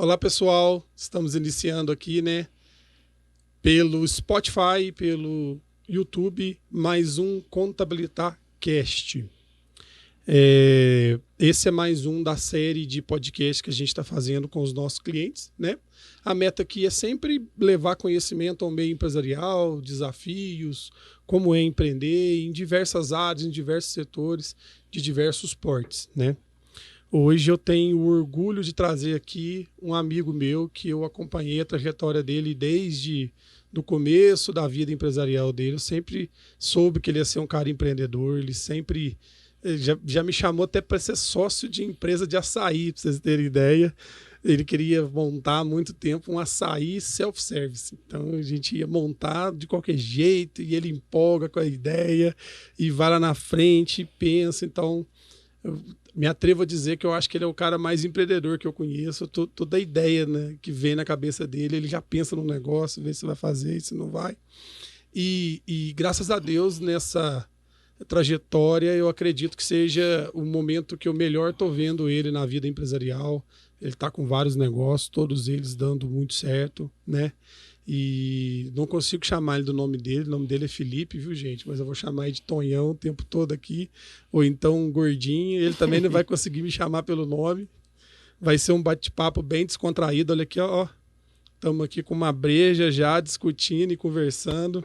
Olá, pessoal. Estamos iniciando aqui, né? Pelo Spotify, pelo YouTube, mais um Contabilitar Cast. Esse é mais um da série de podcasts que a gente está fazendo com os nossos clientes, né? A meta aqui é sempre levar conhecimento ao meio empresarial, desafios, como é empreender em diversas áreas, em diversos setores, de diversos portes, né? Hoje eu tenho o orgulho de trazer aqui um amigo meu que eu acompanhei a trajetória dele desde do começo da vida empresarial dele. Eu sempre soube que ele ia ser um cara empreendedor, ele sempre já me chamou até para ser sócio de empresa de açaí, para vocês terem ideia. Ele queria montar há muito tempo um açaí self-service. Então a gente ia montar de qualquer jeito e ele empolga com a ideia e vai lá na frente e pensa. Então eu me atrevo a dizer que eu acho que ele é o cara mais empreendedor que eu conheço. Toda a ideia, né, que vem na cabeça dele, ele já pensa no negócio, vê se vai fazer, se não vai. E graças a Deus, nessa trajetória, eu acredito que seja o momento que eu melhor estou vendo ele na vida empresarial. Ele está com vários negócios, todos eles dando muito certo, né? E não consigo chamar ele do nome dele. O nome dele é Felipe, viu, gente? Mas eu vou chamar ele de Tonhão o tempo todo aqui. Ou então Gordinho. Ele também não vai conseguir me chamar pelo nome. Vai ser um bate-papo bem descontraído. Olha aqui, ó. Estamos aqui com uma breja já, discutindo e conversando.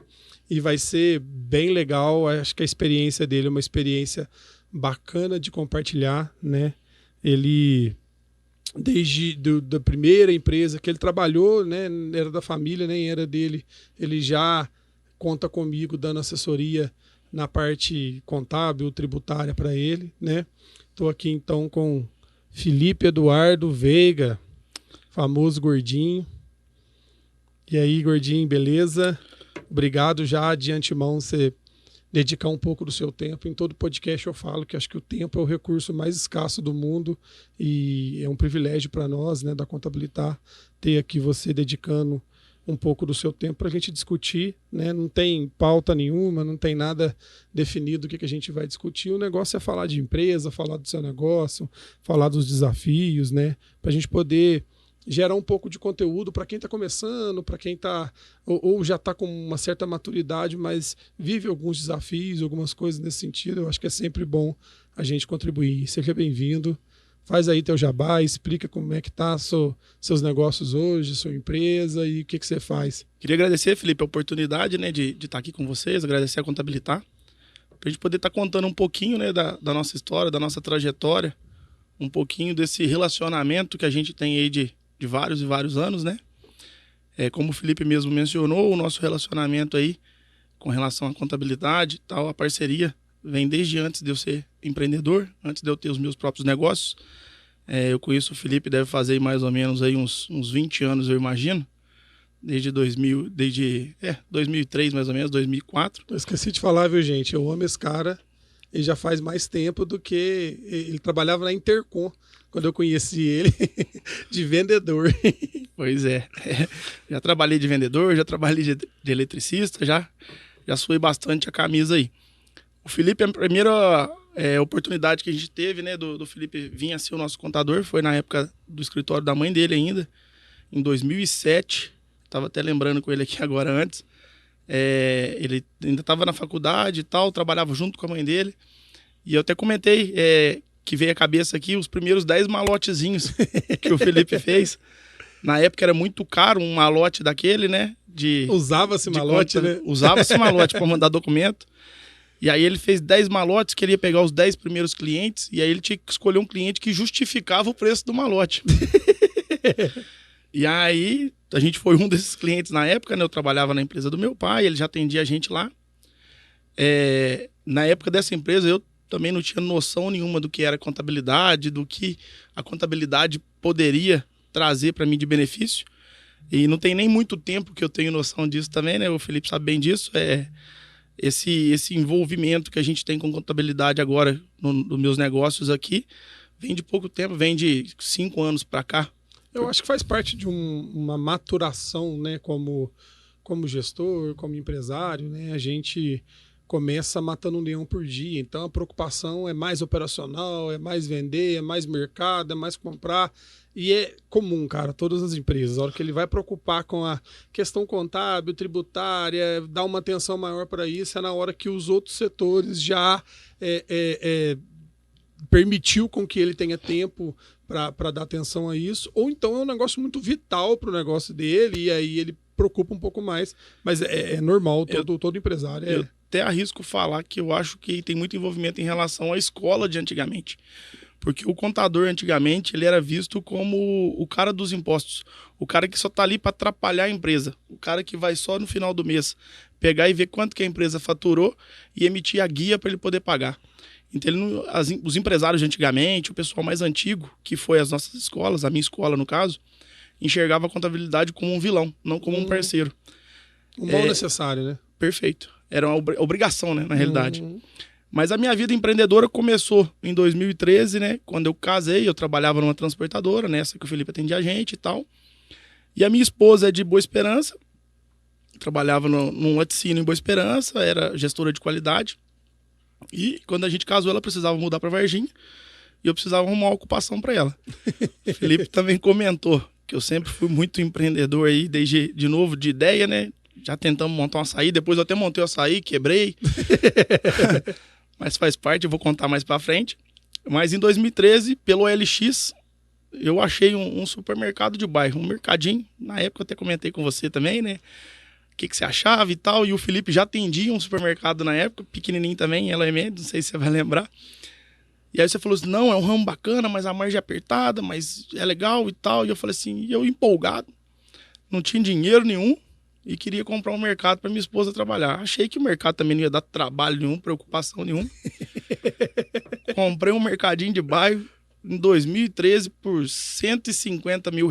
E vai ser bem legal. Acho que a experiência dele é uma experiência bacana de compartilhar, né? Ele... desde da primeira empresa que ele trabalhou, né, era da família, nem era dele, ele já conta comigo dando assessoria na parte contábil, tributária para ele, né? Estou aqui então com Felipe Eduardo Veiga, famoso Gordinho. E aí, Gordinho, beleza? Obrigado já de antemão você dedicar um pouco do seu tempo. Em todo podcast eu falo que acho que o tempo é o recurso mais escasso do mundo e é um privilégio para nós, né, da Contabilitar, ter aqui você dedicando um pouco do seu tempo para a gente discutir, né? Não tem pauta nenhuma, não tem nada definido o que a gente vai discutir. O negócio é falar de empresa, falar do seu negócio, falar dos desafios, né? Para a gente poder gerar um pouco de conteúdo para quem está começando, para quem está ou já está com uma certa maturidade, mas vive alguns desafios, algumas coisas nesse sentido. Eu acho que é sempre bom a gente contribuir. Seja bem-vindo. Faz aí teu jabá, explica como é que tá seus negócios hoje, sua empresa e o que você faz. Queria agradecer, Felipe, a oportunidade, né, de estar aqui com vocês, agradecer a Contabilitar, para a gente poder estar contando um pouquinho, né, da nossa história, da nossa trajetória, um pouquinho desse relacionamento que a gente tem aí de vários e vários anos, né? Como o Felipe mesmo mencionou, o nosso relacionamento aí com relação à contabilidade e tal, a parceria vem desde antes de eu ser empreendedor, antes de eu ter os meus próprios negócios. Eu conheço o Felipe, deve fazer mais ou menos aí uns 20 anos, eu imagino, desde 2003 mais ou menos, 2004. Eu esqueci de falar, viu, gente? Eu amo esse cara. Ele já faz mais tempo do que... Ele trabalhava na Intercom, quando eu conheci ele, de vendedor. Pois é. Já trabalhei de vendedor, já trabalhei de eletricista, já suei bastante a camisa aí. O Felipe, a primeira oportunidade que a gente teve, né, do Felipe vir a ser o nosso contador, foi na época do escritório da mãe dele ainda, em 2007. Estava até lembrando com ele aqui agora antes. Ele ainda estava na faculdade e tal, trabalhava junto com a mãe dele. E eu até comentei que veio à cabeça aqui os primeiros 10 malotezinhos que o Felipe fez. Na época era muito caro um malote daquele, né? Usava-se malote, né? Usava-se malote para mandar documento. E aí ele fez 10 malotes, queria pegar os 10 primeiros clientes, e aí ele tinha que escolher um cliente que justificava o preço do malote. E aí, a gente foi um desses clientes na época, né? Eu trabalhava na empresa do meu pai, ele já atendia a gente lá. Na época dessa empresa, eu também não tinha noção nenhuma do que era contabilidade, do que a contabilidade poderia trazer para mim de benefício. E não tem nem muito tempo que eu tenho noção disso também, né? O Felipe sabe bem disso. Esse envolvimento que a gente tem com contabilidade agora nos meus negócios aqui, vem de pouco tempo, vem de 5 anos para cá. Eu acho que faz parte de uma maturação, né, como gestor, como empresário, né? A gente começa matando um leão por dia. Então a preocupação é mais operacional, é mais vender, é mais mercado, é mais comprar. E é comum, cara, todas as empresas. A hora que ele vai preocupar com a questão contábil, tributária, dar uma atenção maior para isso, é na hora que os outros setores já permitiu com que ele tenha tempo para dar atenção a isso, ou então é um negócio muito vital para o negócio dele, e aí ele preocupa um pouco mais. Mas é normal, todo empresário. Eu até arrisco falar que eu acho que tem muito envolvimento em relação à escola de antigamente. Porque o contador, antigamente, ele era visto como o cara dos impostos. O cara que só tá ali para atrapalhar a empresa. O cara que vai só no final do mês pegar e ver quanto que a empresa faturou e emitir a guia para ele poder pagar. Então, os empresários de antigamente, o pessoal mais antigo, que foi as nossas escolas, a minha escola no caso, enxergava a contabilidade como um vilão, não como um parceiro. Um mal necessário, né? Perfeito. Era uma obrigação, né, na realidade. Mas a minha vida empreendedora começou em 2013, né? Quando eu casei, eu trabalhava numa transportadora, nessa que o Felipe atendia a gente e tal. E a minha esposa é de Boa Esperança, trabalhava num laticínio em Boa Esperança, era gestora de qualidade. E quando a gente casou, ela precisava mudar para Varginha e eu precisava arrumar uma ocupação para ela. O Felipe também comentou que eu sempre fui muito empreendedor aí, desde, de novo, de ideia, né? Já tentamos montar um açaí, depois eu até montei o açaí, quebrei. Mas faz parte, eu vou contar mais pra frente. Mas em 2013, pelo OLX, eu achei um supermercado de bairro, um mercadinho. Na época eu até comentei com você também, né? O que você achava e tal. E o Felipe já atendia um supermercado na época, pequenininho também, LM, não sei se você vai lembrar. E aí você falou assim, não, é um ramo bacana, mas a margem é apertada, mas é legal e tal. E eu falei assim, eu empolgado, não tinha dinheiro nenhum. E queria comprar um mercado para minha esposa trabalhar. Achei que o mercado também não ia dar trabalho nenhum, preocupação nenhuma. Comprei um mercadinho de bairro em 2013 por R$150 mil,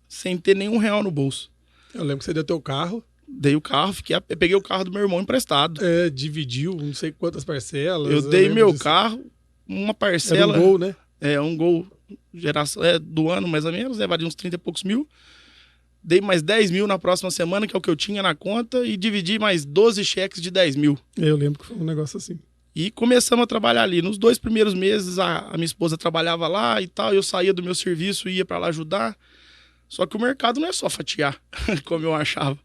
sem ter nenhum real no bolso. Eu lembro que você deu teu carro. Dei o carro, eu peguei o carro do meu irmão emprestado. Dividiu não sei quantas parcelas. Eu dei meu carro, uma parcela... Era um Gol, né? Um Gol geração, do ano mais ou menos, valia uns 30 e poucos mil. Dei mais 10 mil na próxima semana, que é o que eu tinha na conta, e dividi mais 12 cheques de 10 mil. Eu lembro que foi um negócio assim. E começamos a trabalhar ali. Nos 2 primeiros meses, a minha esposa trabalhava lá e tal, eu saía do meu serviço e ia para lá ajudar. Só que o mercado não é só fatiar, como eu achava.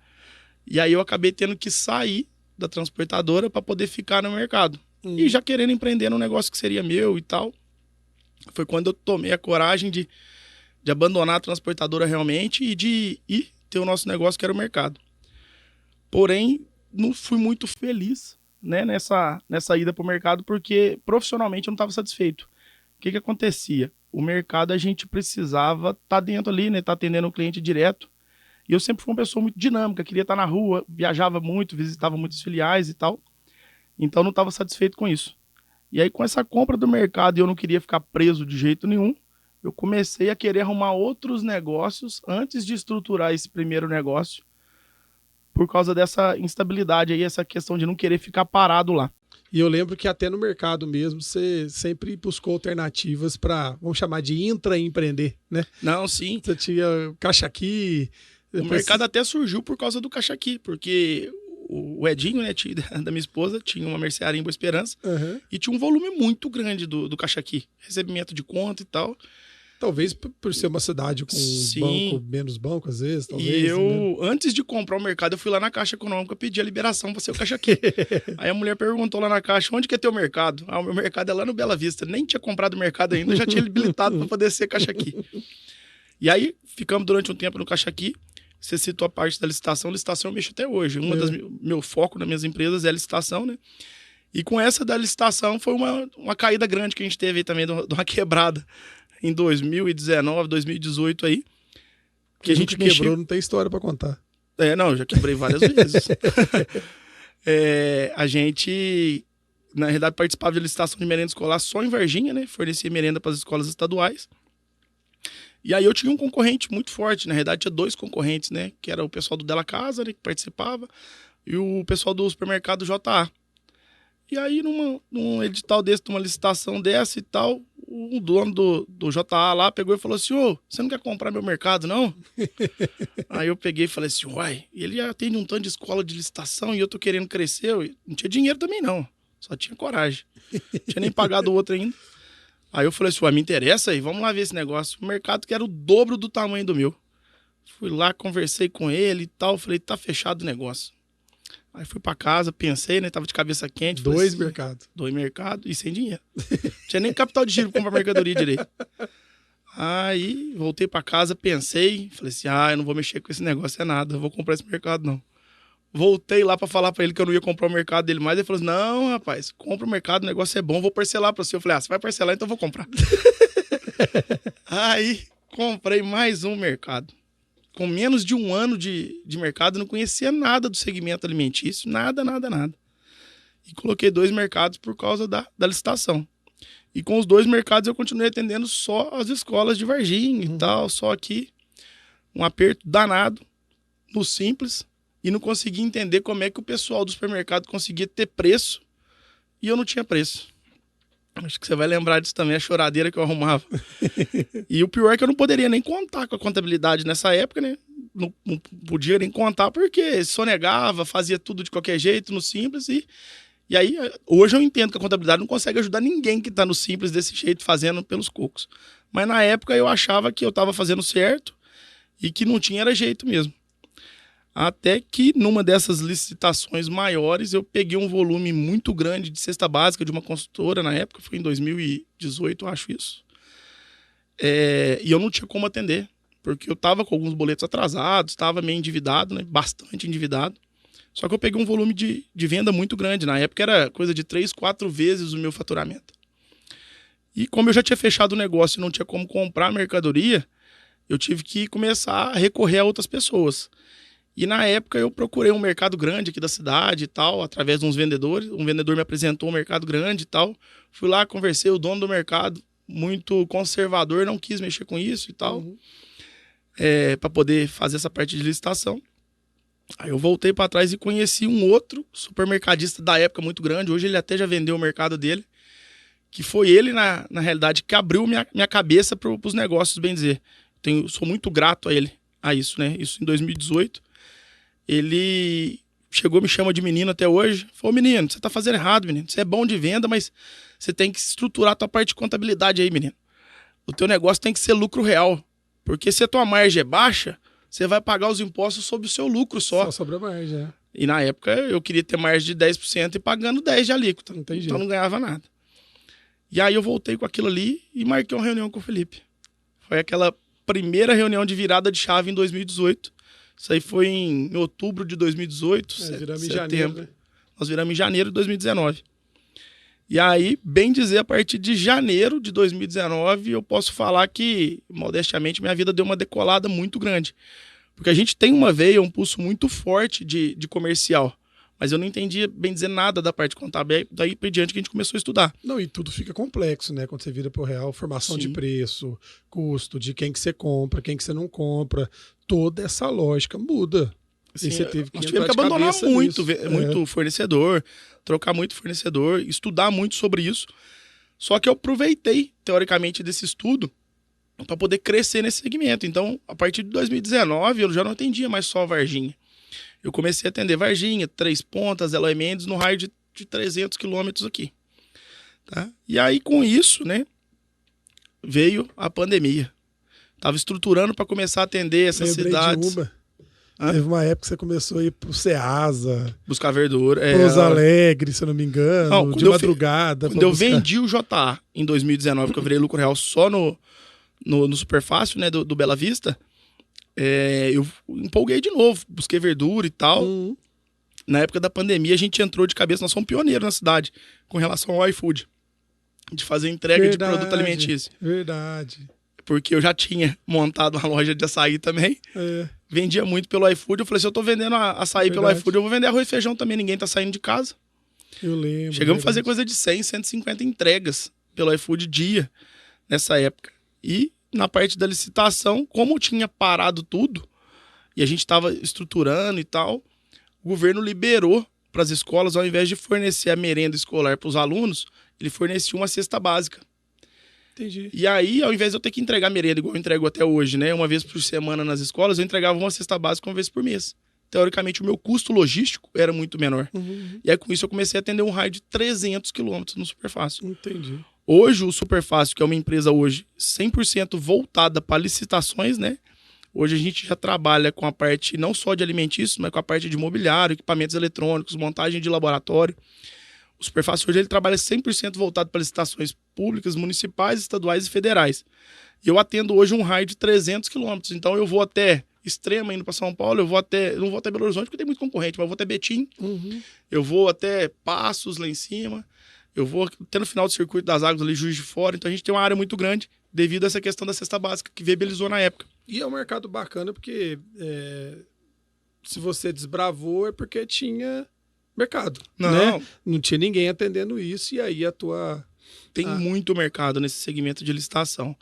E aí eu acabei tendo que sair da transportadora para poder ficar no mercado. E já querendo empreender num negócio que seria meu e tal. Foi quando eu tomei a coragem de abandonar a transportadora realmente e de ir ter o nosso negócio, que era o mercado. Porém, não fui muito feliz, né, nessa ida para o mercado, porque profissionalmente eu não estava satisfeito. O que acontecia? O mercado a gente precisava estar dentro ali, né, estar atendendo o cliente direto. E eu sempre fui uma pessoa muito dinâmica, queria estar na rua, viajava muito, visitava muitas filiais e tal. Então não estava satisfeito com isso. E aí com essa compra do mercado e eu não queria ficar preso de jeito nenhum, eu comecei a querer arrumar outros negócios antes de estruturar esse primeiro negócio, por causa dessa instabilidade aí, essa questão de não querer ficar parado lá. E eu lembro que até no mercado mesmo, você sempre buscou alternativas para, vamos chamar de intraempreender, né? Não, sim. Você tinha caixa aqui. O mercado até surgiu por causa do caixa aqui, porque o Edinho, né, da minha esposa, tinha uma mercearia em Boa Esperança e tinha um volume muito grande do caixa aqui, recebimento de conta e tal. Talvez por ser uma cidade com banco, menos banco, às vezes. Talvez, e eu, antes de comprar o mercado, eu fui lá na Caixa Econômica pedir a liberação para ser o caixa aqui. Aí a mulher perguntou lá na Caixa, onde que é teu mercado? O meu mercado é lá no Bela Vista. Nem tinha comprado o mercado ainda, já tinha habilitado para poder ser caixa aqui. E aí, ficamos durante um tempo no caixa aqui. Você citou a parte da licitação. Licitação eu mexo até hoje. Meu foco nas minhas empresas é a licitação, né? E com essa da licitação foi uma caída grande que a gente teve aí também, de uma quebrada. Em 2019, 2018 aí. Que a gente quebrou, não tem história para contar. Não, já quebrei várias vezes. A gente, na realidade, participava de licitação de merenda escolar só em Varginha, né? Fornecia merenda para as escolas estaduais. E aí eu tinha um concorrente muito forte. Na realidade, tinha 2 concorrentes, né? Que era o pessoal do Della Casa, né? Que participava, e o pessoal do supermercado JA. E aí, num edital desse, numa licitação dessa e tal, o dono do JA lá pegou e falou assim, ô, você não quer comprar meu mercado, não? Aí eu peguei e falei assim, uai, ele atende um tanto de escola de licitação e eu tô querendo crescer, eu não tinha dinheiro também não, só tinha coragem. Não tinha nem pagado o outro ainda. Aí eu falei assim, uai, me interessa aí, vamos lá ver esse negócio. O mercado que era o dobro do tamanho do meu. Fui lá, conversei com ele e tal, falei, tá fechado o negócio. Aí fui pra casa, pensei, né? Tava de cabeça quente. Dois mercados. Dois mercados e sem dinheiro. Tinha nem capital de giro pra comprar mercadoria direito. Aí voltei pra casa, pensei, falei assim, eu não vou mexer com esse negócio, é nada, eu vou comprar esse mercado não. Voltei lá pra falar pra ele que eu não ia comprar o mercado dele mais. Ele falou assim, não, rapaz, compra o mercado, o negócio é bom, vou parcelar pra você. Eu falei, você vai parcelar, então eu vou comprar. Aí comprei mais um mercado. Com menos de um ano de mercado, não conhecia nada do segmento alimentício, nada. E coloquei 2 mercados por causa da licitação. E com os 2 mercados eu continuei atendendo só as escolas de Varginha e tal, só que um aperto danado no Simples e não conseguia entender como é que o pessoal do supermercado conseguia ter preço e eu não tinha preço. Acho que você vai lembrar disso também, a choradeira que eu arrumava. E o pior é que eu não poderia nem contar com a contabilidade nessa época, né? Não podia nem contar porque sonegava, fazia tudo de qualquer jeito no Simples. E aí, hoje eu entendo que a contabilidade não consegue ajudar ninguém que está no Simples desse jeito, fazendo pelos cocos. Mas na época eu achava que eu estava fazendo certo e que não tinha era jeito mesmo. Até que numa dessas licitações maiores eu peguei um volume muito grande de cesta básica de uma consultora na época, foi em 2018, eu acho isso. E eu não tinha como atender, porque eu estava com alguns boletos atrasados, estava meio endividado, né? Bastante endividado. Só que eu peguei um volume de venda muito grande. Na época era coisa de 3, 4 vezes o meu faturamento. E como eu já tinha fechado o negócio e não tinha como comprar a mercadoria, eu tive que começar a recorrer a outras pessoas. E na época eu procurei um mercado grande aqui da cidade e tal, através de uns vendedores. Um vendedor me apresentou um mercado grande e tal. Fui lá, conversei, o dono do mercado, muito conservador, não quis mexer com isso e tal, para poder fazer essa parte de licitação. Aí eu voltei para trás e conheci um outro supermercadista da época muito grande. Hoje ele até já vendeu o mercado dele, que foi ele, na realidade, que abriu minha cabeça para os negócios, bem dizer. Sou muito grato a ele, a isso, né? Isso em 2018. Ele chegou, me chama de menino até hoje. Falou, menino, você tá fazendo errado, menino. Você é bom de venda, mas você tem que estruturar a tua parte de contabilidade aí, menino. O teu negócio tem que ser lucro real. Porque se a tua margem é baixa, você vai pagar os impostos sobre o seu lucro só. Só sobre a margem, é. E na época eu queria ter margem de 10% e pagando 10% de alíquota. Então não ganhava nada. E aí eu voltei com aquilo ali e marquei uma reunião com o Felipe. Foi aquela primeira reunião de virada de chave em 2018. Isso aí foi em outubro de 2018, viramos setembro. em janeiro, né? Nós viramos em janeiro de 2019. E aí, bem dizer, a partir de janeiro de 2019, eu posso falar que, modestamente, minha vida deu uma decolada muito grande. Porque a gente tem uma veia, um pulso muito forte de comercial. Mas eu não entendia, bem dizer, nada da parte contábil. Daí por diante que a gente começou a estudar. Não, e tudo fica complexo, né? Quando você vira pro real, formação Sim. de preço, custo, de quem que você compra, quem que você não compra. Toda essa lógica muda. Sim, e você teve que nós tivemos que abandonar muito fornecedor, trocar muito fornecedor, estudar muito sobre isso. Só que eu aproveitei, teoricamente, desse estudo para poder crescer nesse segmento. Então, a partir de 2019, eu já não atendia mais só a Varginha. Eu comecei a atender Varginha, Três Pontas, Eloy Mendes, no raio de 300 quilômetros aqui. Tá? E aí, com isso, né, veio a pandemia. Estava estruturando para começar a atender essas cidades. Teve uma época que você começou a ir pro Ceasa, buscar verdura. Pouso Alegre, se eu não me engano, não, de madrugada. Quando eu vendi o JA em 2019, que eu virei lucro real só no Superfácil, né, do Bela Vista, eu empolguei de novo, busquei verdura e tal. Na época da pandemia, a gente entrou de cabeça, nós somos pioneiros na cidade, com relação ao iFood, de fazer entrega de produto alimentício. Verdade. Porque eu já tinha montado uma loja de açaí também. Vendia muito pelo iFood. Eu falei, se eu tô vendendo açaí pelo iFood, eu vou vender arroz e feijão também. Ninguém tá saindo de casa. Eu lembro. Chegamos a fazer coisa de 100, 150 entregas pelo iFood dia nessa época. E na parte da licitação, como tinha parado tudo, e a gente estava estruturando e tal, o governo liberou para as escolas, ao invés de fornecer a merenda escolar para os alunos, ele fornecia uma cesta básica. Entendi. E aí, ao invés de eu ter que entregar merenda igual eu entrego até hoje, né? Uma vez por semana nas escolas, eu entregava uma cesta básica uma vez por mês. Teoricamente, o meu custo logístico era muito menor. E aí, com isso, eu comecei a atender um raio de 300 quilômetros no Superfácil. Entendi. Hoje, o Superfácil, que é uma empresa hoje 100% voltada para licitações, né? Hoje a gente já trabalha com a parte não só de alimentícios, mas com a parte de mobiliário, equipamentos eletrônicos, montagem de laboratório. O Superfácil hoje ele trabalha 100% voltado para licitações públicas, municipais, estaduais e federais. E eu atendo hoje um raio de 300 quilômetros. Então eu vou até Extrema indo para São Paulo, eu não vou até Belo Horizonte porque tem muito concorrente, mas eu vou até Betim, eu vou até Passos lá em cima, eu vou até no final do circuito das águas ali, Juiz de Fora. Então a gente tem uma área muito grande devido a essa questão da cesta básica que viabilizou na época. E é um mercado bacana porque se você desbravou é porque tinha mercado, né? Não tinha ninguém atendendo isso e aí a tua... Tem muito mercado nesse segmento de licitação.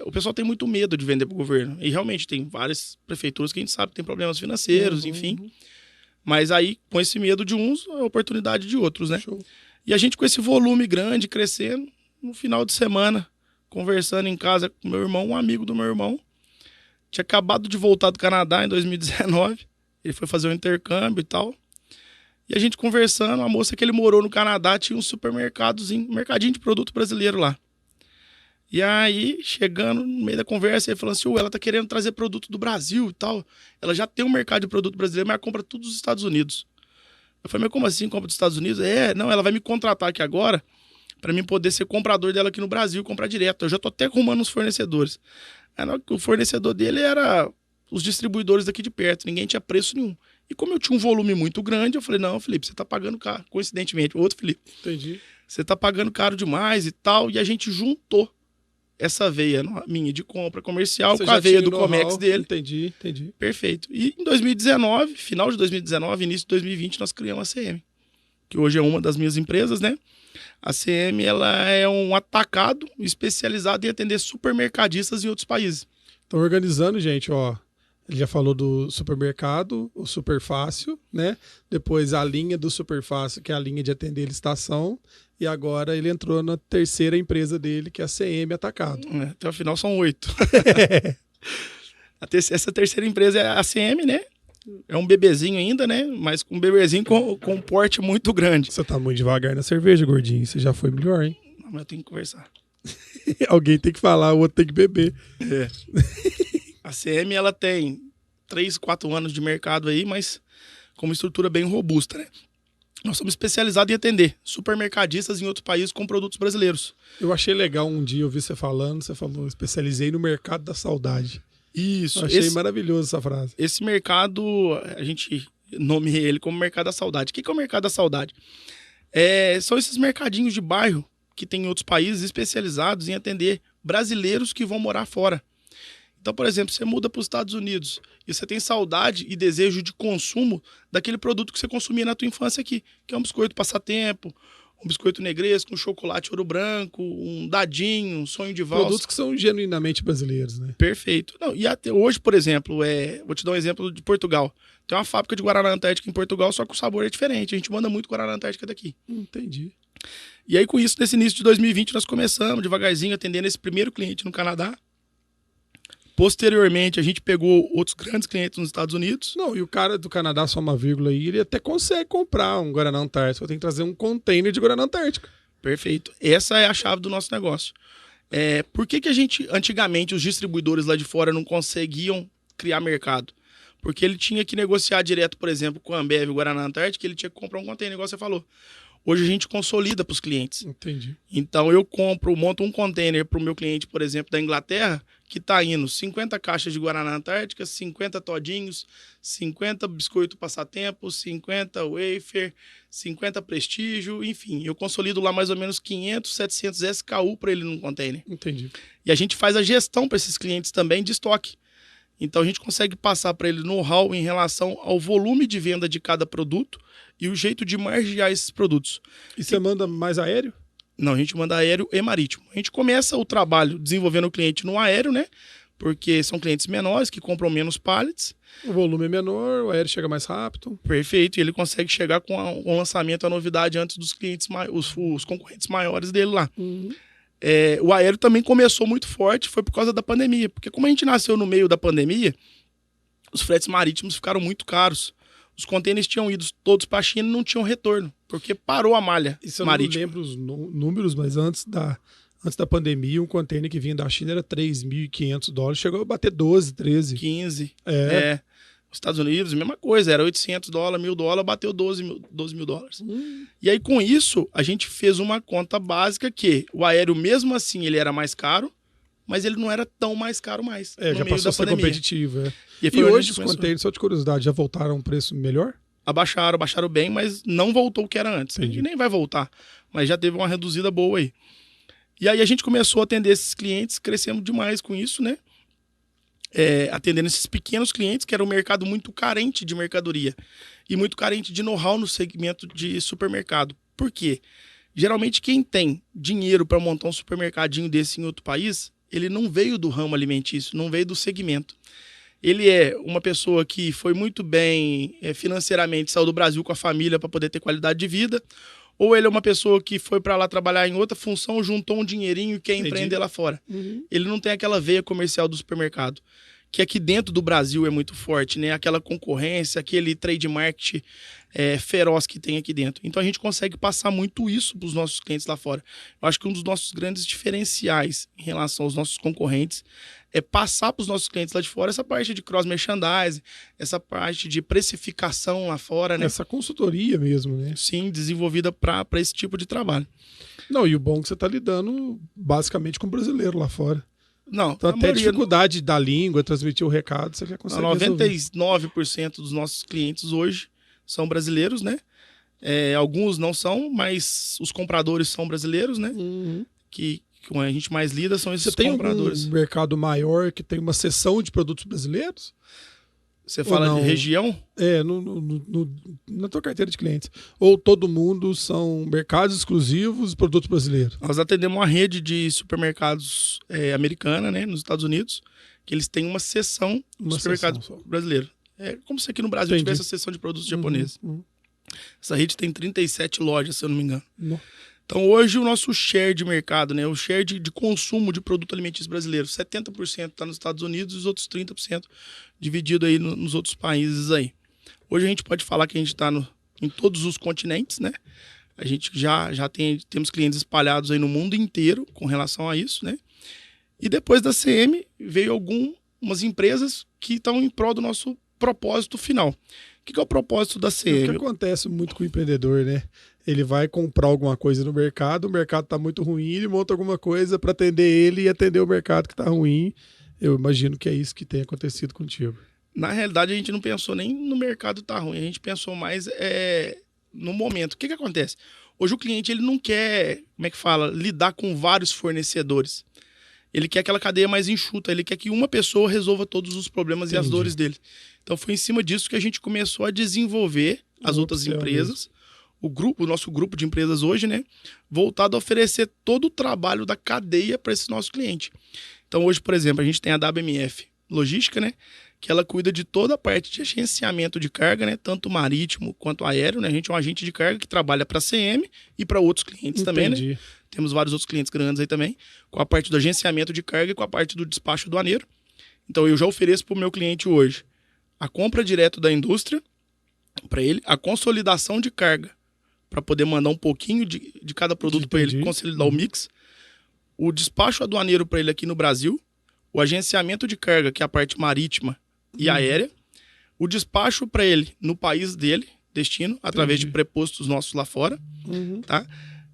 O pessoal tem muito medo de vender para o governo. E realmente tem várias prefeituras que a gente sabe que tem problemas financeiros, enfim. Mas aí, com esse medo de uns, é oportunidade de outros, né? Show. E a gente com esse volume grande, crescendo, no final de semana, conversando em casa com meu irmão, um amigo do meu irmão, tinha acabado de voltar do Canadá em 2019. Ele foi fazer um intercâmbio e tal. E a gente conversando, a moça que ele morou no Canadá tinha um supermercadozinho, um mercadinho de produto brasileiro lá. E aí, chegando no meio da conversa, ele falou assim, ela tá querendo trazer produto do Brasil e tal. Ela já tem um mercado de produto brasileiro, mas ela compra tudo dos Estados Unidos. Eu falei, mas como assim compra dos Estados Unidos? Não, ela vai me contratar aqui agora para mim poder ser comprador dela aqui no Brasil, comprar direto. Eu já tô até arrumando os fornecedores. Aí, o fornecedor dele era os distribuidores daqui de perto, ninguém tinha preço nenhum. E como eu tinha um volume muito grande, eu falei, não, Felipe, você tá pagando caro. Coincidentemente, outro Felipe. Entendi. Você tá pagando caro demais e tal. E a gente juntou essa veia minha de compra comercial com a veia do Comex dele. Entendi. Perfeito. E em 2019, final de 2019, início de 2020, nós criamos a CM, que hoje é uma das minhas empresas, né? A CM, ela é um atacado especializado em atender supermercadistas em outros países. Estão organizando, gente, ó. Ele já falou do supermercado, o Superfácil, né? Depois a linha do Superfácil, que é a linha de atender licitação. E agora ele entrou na terceira empresa dele, que é a CM Atacado. Até o final são 8. Essa terceira empresa é a CM, né? É um bebezinho ainda, né? Mas um bebezinho com um porte muito grande. Você tá muito devagar na cerveja, gordinho. Você já foi melhor, hein? Não, mas eu tenho que conversar. Alguém tem que falar, o outro tem que beber. A CM, ela tem 3, 4 anos de mercado aí, mas com uma estrutura bem robusta, né? Nós somos especializados em atender supermercadistas em outros países com produtos brasileiros. Eu achei legal um dia, eu vi você falou, especializei no mercado da saudade. Isso. Eu achei maravilhoso essa frase. Esse mercado, a gente nomeia ele como mercado da saudade. O que é o mercado da saudade? São esses mercadinhos de bairro que tem em outros países especializados em atender brasileiros que vão morar fora. Então, por exemplo, você muda para os Estados Unidos e você tem saudade e desejo de consumo daquele produto que você consumia na tua infância aqui, que é um biscoito passatempo, um biscoito negresco, um chocolate ouro branco, um dadinho, um sonho de valsa. Produtos que são genuinamente brasileiros, né? Perfeito. Não, e até hoje, por exemplo, vou te dar um exemplo de Portugal. Tem uma fábrica de Guaraná Antártica em Portugal, só que o sabor é diferente. A gente manda muito Guaraná Antártica daqui. Entendi. E aí, com isso, nesse início de 2020, nós começamos devagarzinho atendendo esse primeiro cliente no Canadá. Posteriormente, a gente pegou outros grandes clientes nos Estados Unidos. Não, e o cara do Canadá, só uma vírgula aí, ele até consegue comprar um Guaraná Antártico. Tem que trazer um container de Guaraná Antártico. Perfeito. Essa é a chave do nosso negócio. Por que a gente, antigamente, os distribuidores lá de fora não conseguiam criar mercado? Porque ele tinha que negociar direto, por exemplo, com a Ambev, o Guaraná Antártico, ele tinha que comprar um container, igual você falou. Hoje a gente consolida para os clientes. Entendi. Então eu monto um container para o meu cliente, por exemplo, da Inglaterra, que está indo 50 caixas de Guaraná Antártica, 50 todinhos, 50 biscoito passatempo, 50 wafer, 50 prestígio, enfim. Eu consolido lá mais ou menos 500, 700 SKU para ele num container. Entendi. E a gente faz a gestão para esses clientes também de estoque. Então a gente consegue passar para ele know-how em relação ao volume de venda de cada produto e o jeito de margear esses produtos. E você manda mais aéreo? Não, a gente manda aéreo e marítimo. A gente começa o trabalho desenvolvendo o cliente no aéreo, né? Porque são clientes menores que compram menos pallets. O volume é menor, o aéreo chega mais rápido. Perfeito, e ele consegue chegar com o lançamento, a novidade antes dos clientes, os concorrentes maiores dele lá. Uhum. O aéreo também começou muito forte, foi por causa da pandemia. Porque como a gente nasceu no meio da pandemia, os fretes marítimos ficaram muito caros. Os contêineres tinham ido todos para a China e não tinham retorno, porque parou a malha marítima. Eu não lembro os números, mas antes da pandemia, um contêiner que vinha da China era $3.500, chegou a bater 12, 13. 15. Os Estados Unidos, mesma coisa, era $800, $1.000, bateu 12 mil dólares. E aí, com isso, a gente fez uma conta básica que o aéreo, mesmo assim, ele era mais caro, mas ele não era tão mais caro mais. Já passou a ser competitivo. E hoje os contêineres, só de curiosidade, já voltaram a um preço melhor? Abaixaram bem, mas não voltou o que era antes. Entendi. E nem vai voltar, mas já teve uma reduzida boa aí. E aí a gente começou a atender esses clientes, crescemos demais com isso, né? Atendendo esses pequenos clientes, que era um mercado muito carente de mercadoria e muito carente de know-how no segmento de supermercado. Por quê? Geralmente quem tem dinheiro para montar um supermercadinho desse em outro país, ele não veio do ramo alimentício, não veio do segmento. Ele é uma pessoa que foi muito bem financeiramente, saiu do Brasil com a família para poder ter qualidade de vida, ou ele é uma pessoa que foi para lá trabalhar em outra função, juntou um dinheirinho e quer empreender lá fora. Ele não tem aquela veia comercial do supermercado, que aqui dentro do Brasil é muito forte, né? Aquela concorrência, aquele trade market feroz que tem aqui dentro. Então a gente consegue passar muito isso para os nossos clientes lá fora. Eu acho que um dos nossos grandes diferenciais em relação aos nossos concorrentes é passar para os nossos clientes lá de fora essa parte de cross-merchandising, essa parte de precificação lá fora, né? Essa consultoria mesmo, né? Sim, desenvolvida para esse tipo de trabalho. Não, e o bom é que você está lidando basicamente com o brasileiro lá fora. Não, então até a dificuldade da língua, transmitir o recado, você já consegue 99% dos nossos clientes hoje são brasileiros, né? Alguns não são, mas os compradores são brasileiros, né? Que com a gente mais lida são esses compradores. Você tem um mercado maior que tem uma seção de produtos brasileiros? Você fala de região? Na tua carteira de clientes. Ou todo mundo são mercados exclusivos e produtos brasileiros? Nós atendemos uma rede de supermercados americana, né, nos Estados Unidos, que eles têm uma seção de supermercados brasileiros. É como se aqui no Brasil tivesse a seção de produtos japoneses. Essa rede tem 37 lojas, se eu não me engano. Então, hoje, o nosso share de mercado, né, o share de consumo de produto alimentício brasileiro, 70% está nos Estados Unidos e os outros 30% dividido aí nos outros países aí. Hoje a gente pode falar que a gente está em todos os continentes, né? A gente já temos clientes espalhados aí no mundo inteiro com relação a isso, né? E depois da CM veio algumas empresas que estão em prol do nosso propósito final. O que é o propósito da CM? O que acontece muito com o empreendedor, né? Ele vai comprar alguma coisa no mercado, o mercado está muito ruim, ele monta alguma coisa para atender ele e atender o mercado que está ruim. Eu imagino que é isso que tem acontecido contigo. Na realidade, a gente não pensou nem no mercado tá ruim, a gente pensou mais no momento. O que acontece? Hoje o cliente ele não quer, lidar com vários fornecedores. Ele quer aquela cadeia mais enxuta, ele quer que uma pessoa resolva todos os problemas e as dores dele. Então foi em cima disso que a gente começou a desenvolver as outras empresas. O nosso grupo de empresas hoje, né, voltado a oferecer todo o trabalho da cadeia para esse nosso cliente. Então hoje, por exemplo, a gente tem a WMF Logística, né, que ela cuida de toda a parte de agenciamento de carga, né, tanto marítimo quanto aéreo, né. A gente é um agente de carga que trabalha para a CM e para outros clientes também, né. Temos vários outros clientes grandes aí também, com a parte do agenciamento de carga e com a parte do despacho aduaneiro. Então eu já ofereço para o meu cliente hoje a compra direto da indústria para ele, a consolidação de carga, para poder mandar um pouquinho de cada produto para ele, consolidar o mix, o despacho aduaneiro para ele aqui no Brasil, o agenciamento de carga, que é a parte marítima e aérea, o despacho para ele no país dele, destino, através de prepostos nossos lá fora, tá?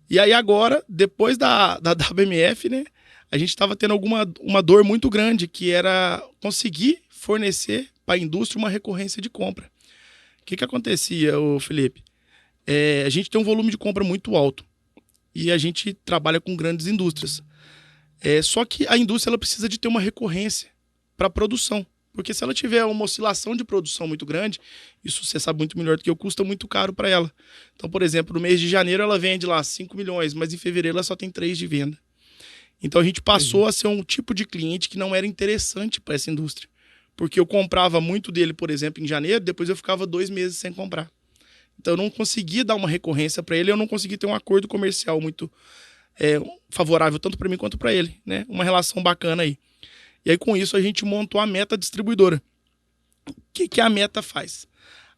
E aí agora, depois da WMF, né, a gente estava tendo uma dor muito grande, que era conseguir fornecer para a indústria uma recorrência de compra. O que acontecia, Felipe? A gente tem um volume de compra muito alto e a gente trabalha com grandes indústrias. Só que a indústria ela precisa de ter uma recorrência para a produção, porque se ela tiver uma oscilação de produção muito grande, isso você sabe muito melhor do que eu, custa muito caro para ela. Então, por exemplo, no mês de janeiro ela vende lá 5 milhões, mas em fevereiro ela só tem 3 de venda. Então a gente passou a ser um tipo de cliente que não era interessante para essa indústria, porque eu comprava muito dele, por exemplo, em janeiro, depois eu ficava 2 meses sem comprar. Então eu não conseguia dar uma recorrência para ele, eu não conseguia ter um acordo comercial muito favorável tanto para mim quanto para ele, né? Uma relação bacana aí. E aí, com isso, a gente montou a Meta Distribuidora. O que a Meta faz?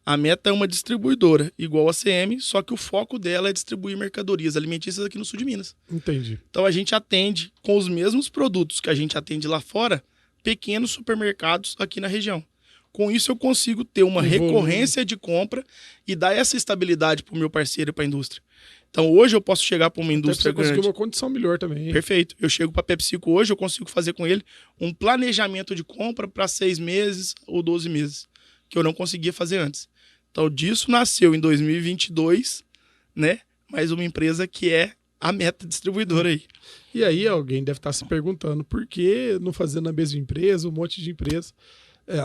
A Meta é uma distribuidora igual a CM, só que o foco dela é distribuir mercadorias alimentícias aqui no sul de Minas. Entendi. Então, a gente atende com os mesmos produtos que a gente atende lá fora, pequenos supermercados aqui na região. Com isso, eu consigo ter uma recorrência de compra e dar essa estabilidade para o meu parceiro e para a indústria. Então, hoje eu posso chegar para uma indústria grande. Você conseguiu uma condição melhor também. Hein? Perfeito. Eu chego para a PepsiCo hoje, eu consigo fazer com ele um planejamento de compra para 6 meses ou 12 meses, que eu não conseguia fazer antes. Então, disso nasceu em 2022, né? Mais uma empresa que é a Meta Distribuidora aí. E aí alguém deve estar se perguntando por que não fazer na mesma empresa, um monte de empresa.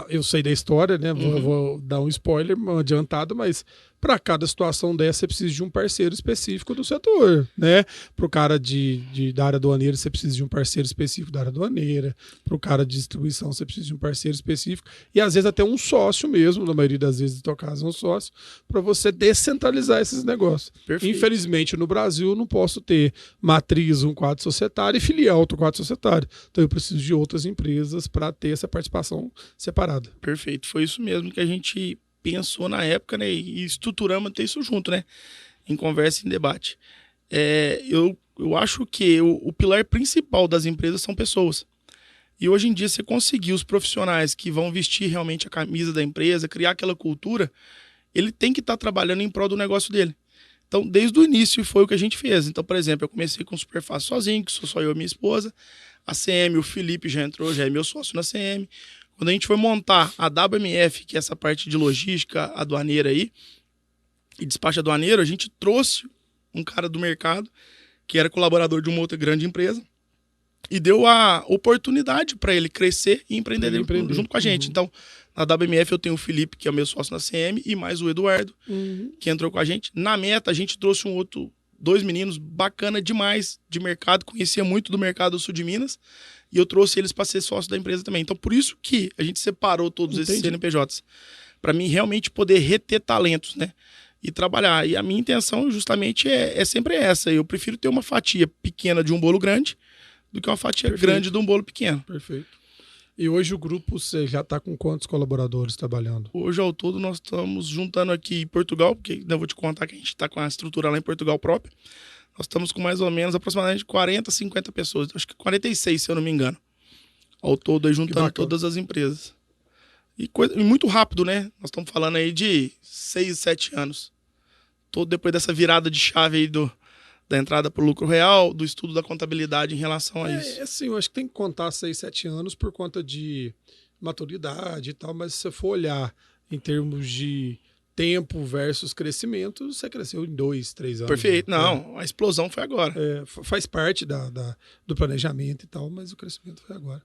Eu sei da história, né? Vou dar um spoiler adiantado, mas para cada situação dessa você precisa de um parceiro específico do setor, né? Para o cara da área aduaneira você precisa de um parceiro específico da área aduaneira, para o cara de distribuição você precisa de um parceiro específico e às vezes até um sócio mesmo, na maioria das vezes no teu caso é um sócio, para você descentralizar esses negócios. Perfeito. Infelizmente no Brasil eu não posso ter matriz um quadro societário e filial outro quadro societário, então eu preciso de outras empresas para ter essa participação separada. Perfeito, foi isso mesmo que a gente pensou na época, né, e estruturamos até isso junto, né, em conversa e em debate. Eu acho que o pilar principal das empresas são pessoas. E hoje em dia você conseguir os profissionais que vão vestir realmente a camisa da empresa, criar aquela cultura, ele tem que estar trabalhando em prol do negócio dele. Então, desde o início foi o que a gente fez. Então, por exemplo, eu comecei com o Superfácil sozinho, que sou só eu e minha esposa. A CM, o Felipe já entrou, já é meu sócio na CM. Quando a gente foi montar a WMF, que é essa parte de logística aduaneira aí, e despacho aduaneiro, a gente trouxe um cara do mercado, que era colaborador de uma outra grande empresa, e deu a oportunidade para ele crescer e empreender junto com a gente. Então, na WMF eu tenho o Felipe, que é o meu sócio na CM, e mais o Eduardo, que entrou com a gente. Na Meta, a gente trouxe dois meninos bacana demais de mercado, conhecia muito do mercado do sul de Minas, e eu trouxe eles para ser sócio da empresa também. Então, por isso que a gente separou todos esses CNPJs, para mim realmente poder reter talentos, né? E trabalhar. E a minha intenção justamente é sempre essa. Eu prefiro ter uma fatia pequena de um bolo grande do que uma fatia grande de um bolo pequeno. Perfeito. E hoje o grupo você já está com quantos colaboradores trabalhando? Hoje, ao todo, nós estamos juntando aqui em Portugal, porque ainda vou te contar que a gente está com a estrutura lá em Portugal própria. Nós estamos com mais ou menos aproximadamente 40, 50 pessoas. Acho que 46, se eu não me engano. Ao todo, aí, juntando todas as empresas. E muito rápido, né? Nós estamos falando aí de 6, 7 anos. Todo depois dessa virada de chave aí da entrada para o lucro real, do estudo da contabilidade em relação a isso. Assim, eu acho que tem que contar 6, 7 anos por conta de maturidade e tal, mas se você for olhar em termos de tempo versus crescimento, você cresceu em 2, 3 anos. Perfeito. Não, a explosão foi agora. Faz parte do planejamento e tal, mas o crescimento foi agora.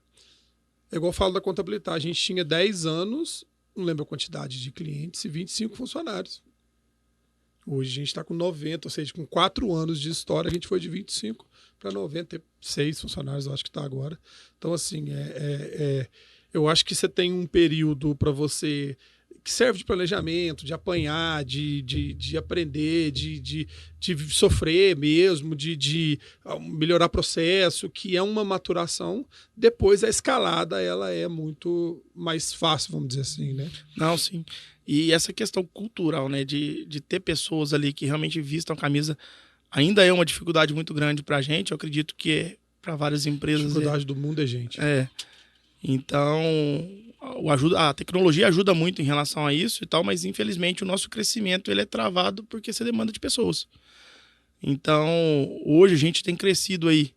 É igual eu falo da contabilidade. A gente tinha 10 anos, não lembro a quantidade de clientes, e 25 funcionários. Hoje a gente está com 90, ou seja, com 4 anos de história, a gente foi de 25 para 96 funcionários, eu acho que está agora. Então, assim, eu acho que você tem um período para você que serve de planejamento, de apanhar, de aprender, de sofrer mesmo, de melhorar processo, que é uma maturação. Depois a escalada ela é muito mais fácil, vamos dizer assim, né? Não, sim. E essa questão cultural, né, de ter pessoas ali que realmente vistam a camisa, ainda é uma dificuldade muito grande para a gente. Eu acredito que para várias empresas... A dificuldade do mundo é gente. Então, a tecnologia ajuda muito em relação a isso e tal, mas infelizmente o nosso crescimento ele é travado porque você demanda de pessoas. Então, hoje a gente tem crescido aí,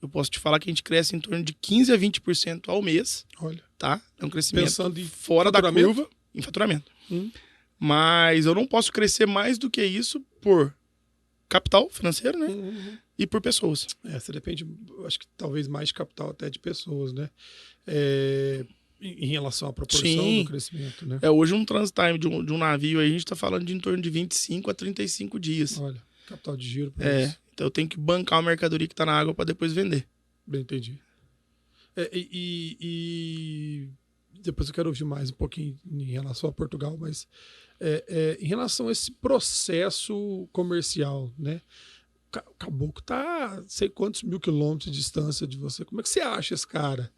eu posso te falar que a gente cresce em torno de 15% a 20% ao mês. Olha. Tá? É um crescimento pensando em fora da curva, em faturamento. Mas eu não posso crescer mais do que isso por capital financeiro, né? E por pessoas. Você depende, acho que talvez mais de capital até de pessoas, né? Em relação à proporção do crescimento, né? Hoje um transit time de um navio aí, a gente está falando de em torno de 25 a 35 dias. Olha, capital de giro. Isso. Então eu tenho que bancar a mercadoria que está na água para depois vender. Bem, entendi. E depois eu quero ouvir mais um pouquinho em relação a Portugal, mas em relação a esse processo comercial, né? O caboclo tá sei quantos mil quilômetros de distância de você. Como é que você acha esse cara?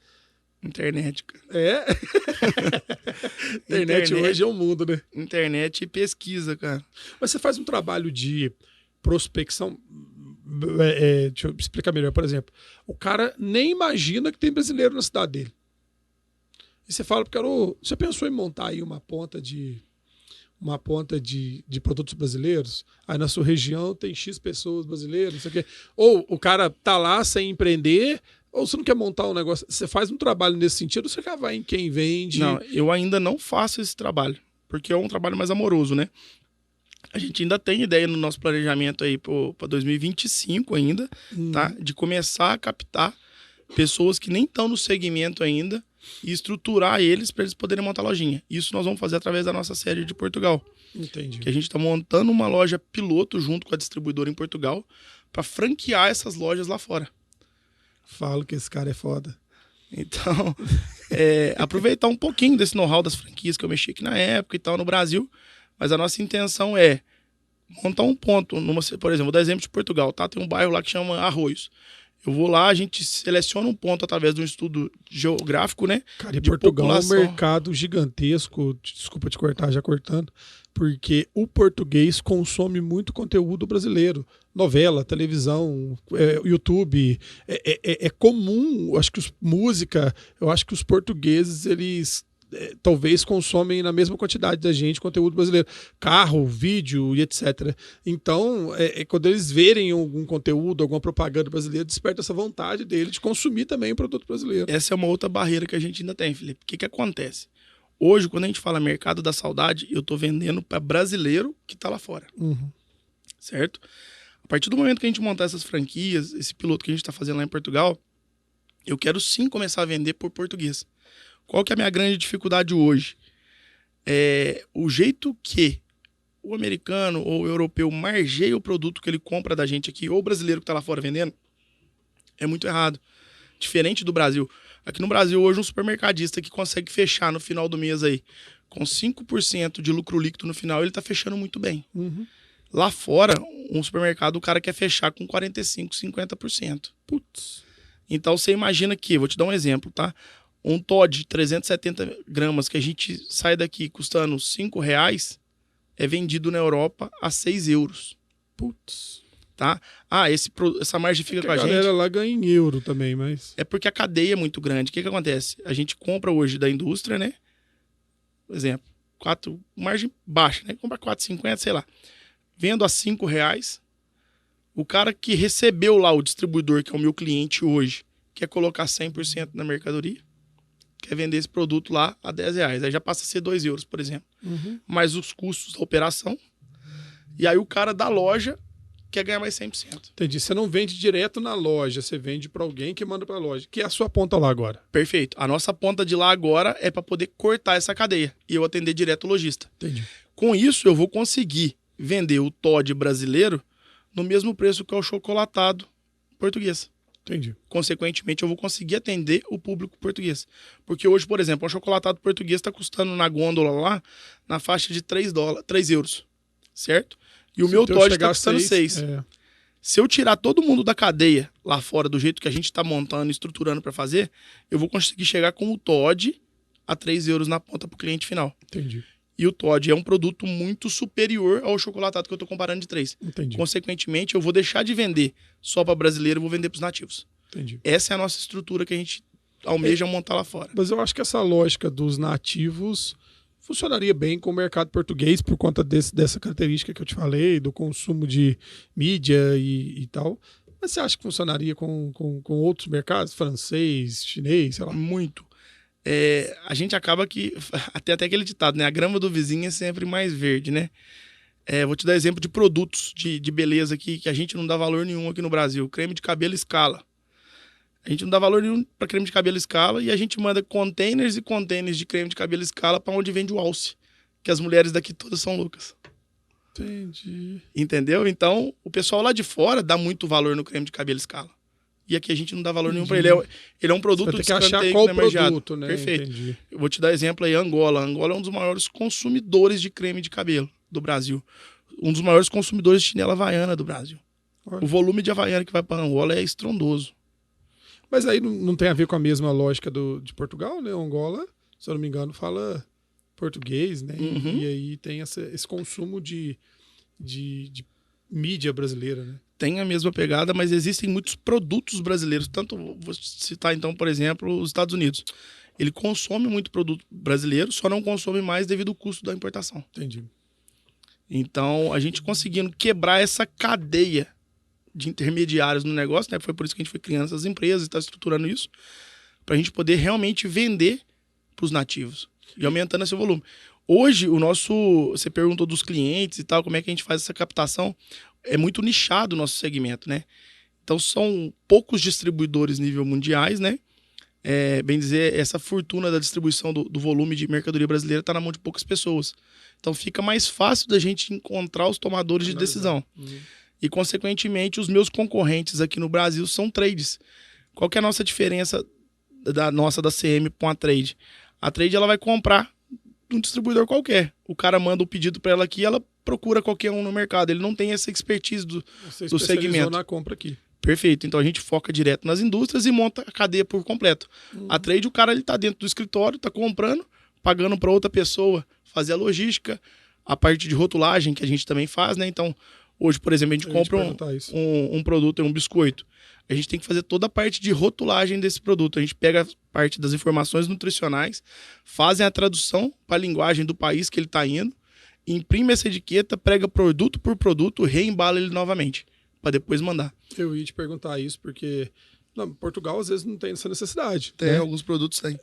Internet, cara. É? Internet hoje é um mundo, né? Internet e pesquisa, cara. Mas você faz um trabalho de prospecção. Deixa eu explicar melhor. Por exemplo, o cara nem imagina que tem brasileiro na cidade dele. E você fala, porque você pensou em montar aí uma ponta de produtos brasileiros? Aí na sua região tem X pessoas brasileiras, não sei o quê. Ou o cara tá lá sem empreender, ou você não quer montar um negócio. Você faz um trabalho nesse sentido, você já vai em quem vende? Não, eu ainda não faço esse trabalho, porque é um trabalho mais amoroso, né? A gente ainda tem ideia no nosso planejamento aí para 2025 ainda, tá? De começar a captar pessoas que nem estão no segmento ainda e estruturar eles para eles poderem montar lojinha. Isso nós vamos fazer através da nossa série de Portugal. Entendi. Que a gente está montando uma loja piloto junto com a distribuidora em Portugal para franquear essas lojas lá fora. Falo que esse cara é foda. Então, aproveitar um pouquinho desse know-how das franquias que eu mexi aqui na época e tal no Brasil, mas a nossa intenção é montar um ponto, por exemplo, vou dar exemplo de Portugal, tá? Tem um bairro lá que chama Arroios. Eu vou lá, a gente seleciona um ponto através de um estudo geográfico, né? Cara, e Portugal população. É um mercado gigantesco, desculpa te cortar, já cortando, porque o português consome muito conteúdo brasileiro. Novela, televisão, YouTube. É comum, acho que música, eu acho que os portugueses, eles talvez consomem na mesma quantidade da gente conteúdo brasileiro. Carro, vídeo e etc. Então, quando eles verem algum conteúdo, alguma propaganda brasileira, desperta essa vontade dele de consumir também o produto brasileiro. Essa é uma outra barreira que a gente ainda tem, Felipe. O que acontece? Hoje, quando a gente fala mercado da saudade, eu tô vendendo para brasileiro que tá lá fora. Certo? A partir do momento que a gente montar essas franquias, esse piloto que a gente tá fazendo lá em Portugal, eu quero sim começar a vender por português. Qual que é a minha grande dificuldade hoje? O jeito que o americano ou o europeu margeia o produto que ele compra da gente aqui, ou o brasileiro que está lá fora vendendo, é muito errado. Diferente do Brasil. Aqui no Brasil, hoje, um supermercadista que consegue fechar no final do mês aí com 5% de lucro líquido no final, ele está fechando muito bem. Lá fora, um supermercado, o cara quer fechar com 45%, 50%. Putz. Então, você imagina que, vou te dar um exemplo, tá? Um Toddy de 370 gramas que a gente sai daqui custando R$5 é vendido na Europa a 6 euros. Putz. Tá? Essa margem fica com a gente. A galera lá ganha em euro também, mas... É porque a cadeia é muito grande. O que acontece? A gente compra hoje da indústria, né? Por exemplo, margem baixa, né? Compra 4,50, sei lá. Vendo a R$5. O cara que recebeu lá, o distribuidor, que é o meu cliente hoje, quer colocar 100% na mercadoria, quer vender esse produto lá a R$10. Aí já passa a ser 2 euros, por exemplo. Mais os custos da operação. E aí o cara da loja quer ganhar mais 100%. Entendi. Você não vende direto na loja, você vende para alguém que manda para a loja, que é a sua ponta lá agora. Perfeito. A nossa ponta de lá agora é para poder cortar essa cadeia e eu atender direto o lojista. Entendi. Com isso, eu vou conseguir vender o Toddy brasileiro no mesmo preço que é o chocolatado português. Entendi. Consequentemente, eu vou conseguir atender o público português. Porque hoje, por exemplo, um chocolatado português está custando na gôndola lá na faixa de 3 euros. Certo? E o meu Toddy está custando 6. Se eu tirar todo mundo da cadeia lá fora do jeito que a gente está montando e estruturando para fazer, eu vou conseguir chegar com o Toddy a 3 euros na ponta para o cliente final. Entendi. E o Toddy é um produto muito superior ao chocolatado que eu estou comparando de 3. Entendi. Consequentemente, eu vou deixar de vender só para brasileiro e vou vender para os nativos. Entendi. Essa é a nossa estrutura que a gente almeja montar lá fora. Mas eu acho que essa lógica dos nativos funcionaria bem com o mercado português por conta dessa característica que eu te falei, do consumo de mídia e tal. Mas você acha que funcionaria com outros mercados? Francês, chinês, sei lá? Muito. A gente acaba que... Até aquele ditado, né? A grama do vizinho é sempre mais verde, né? Vou te dar exemplo de produtos de beleza aqui que a gente não dá valor nenhum aqui no Brasil. Creme de cabelo Scala. A gente não dá valor nenhum para creme de cabelo Scala e a gente manda containers e containers de creme de cabelo Scala para onde vende o Alce. Que as mulheres daqui todas são loucas. Entendi. Entendeu? Então, o pessoal lá de fora dá muito valor no creme de cabelo Scala. E aqui a gente não dá valor nenhum para ele. Ele é um produto de escanteio, qual produto, né? Perfeito. Entendi. Eu vou te dar exemplo aí, Angola. Angola é um dos maiores consumidores de creme de cabelo do Brasil. Um dos maiores consumidores de chinela havaiana do Brasil. O volume de Havaiana que vai para Angola é estrondoso. Mas aí não tem a ver com a mesma lógica de Portugal, né? Angola, se eu não me engano, fala português, né? Uhum. E aí tem esse consumo de mídia brasileira, né? Tem a mesma pegada, mas existem muitos produtos brasileiros. Tanto, vou citar então, por exemplo, os Estados Unidos. Ele consome muito produto brasileiro, só não consome mais devido ao custo da importação. Entendi. Então, a gente conseguindo quebrar essa cadeia de intermediários no negócio, né? Foi por isso que a gente foi criando essas empresas e está estruturando isso, para a gente poder realmente vender para os nativos e aumentando esse volume. Hoje, você perguntou dos clientes e tal, como é que a gente faz essa captação? É muito nichado o nosso segmento, né? Então, são poucos distribuidores nível mundiais, né? Bem dizer, essa fortuna da distribuição do volume de mercadoria brasileira está na mão de poucas pessoas. Então, fica mais fácil da gente encontrar os tomadores de decisão. E, consequentemente, os meus concorrentes aqui no Brasil são trades. Qual que é a nossa diferença da CM para uma trade? A trade ela vai comprar de um distribuidor qualquer. O cara manda o pedido para ela aqui, ela procura qualquer um no mercado. Ele não tem essa expertise do segmento. Na compra aqui. Perfeito. Então a gente foca direto nas indústrias e monta a cadeia por completo. A trade, o cara ele tá dentro do escritório, tá comprando, pagando para outra pessoa fazer a logística, a parte de rotulagem que a gente também faz, né? Então, hoje, por exemplo, a gente compra um produto, um biscoito. A gente tem que fazer toda a parte de rotulagem desse produto. A gente pega a parte das informações nutricionais, fazem a tradução para a linguagem do país que ele está indo, imprime essa etiqueta, prega produto por produto, reembala ele novamente, para depois mandar. Eu ia te perguntar isso, porque Portugal às vezes não tem essa necessidade. Tem, né? alguns produtos tem.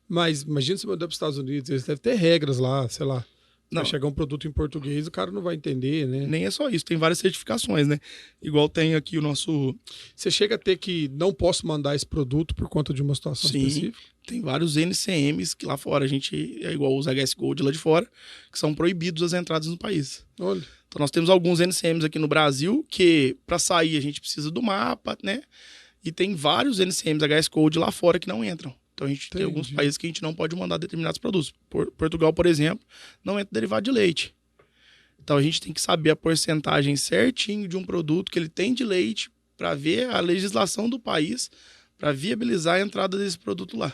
Mas imagina se mandar para os Estados Unidos, eles devem ter regras lá, sei lá. Não. Vai chegar um produto em português, o cara não vai entender, né? Nem é só isso, tem várias certificações, né? Igual tem aqui o nosso... Você chega a ter que não posso mandar esse produto por conta de uma situação específica? Tem vários NCMs que lá fora a gente é igual os HS Gold lá de fora, que são proibidos as entradas no país. Olha. Então nós temos alguns NCMs aqui no Brasil que para sair a gente precisa do mapa, né? E tem vários NCMs HS Gold lá fora que não entram. Então a gente tem alguns países que a gente não pode mandar determinados produtos. Portugal, por exemplo, não entra derivado de leite. Então a gente tem que saber a porcentagem certinho de um produto que ele tem de leite para ver a legislação do país para viabilizar a entrada desse produto lá.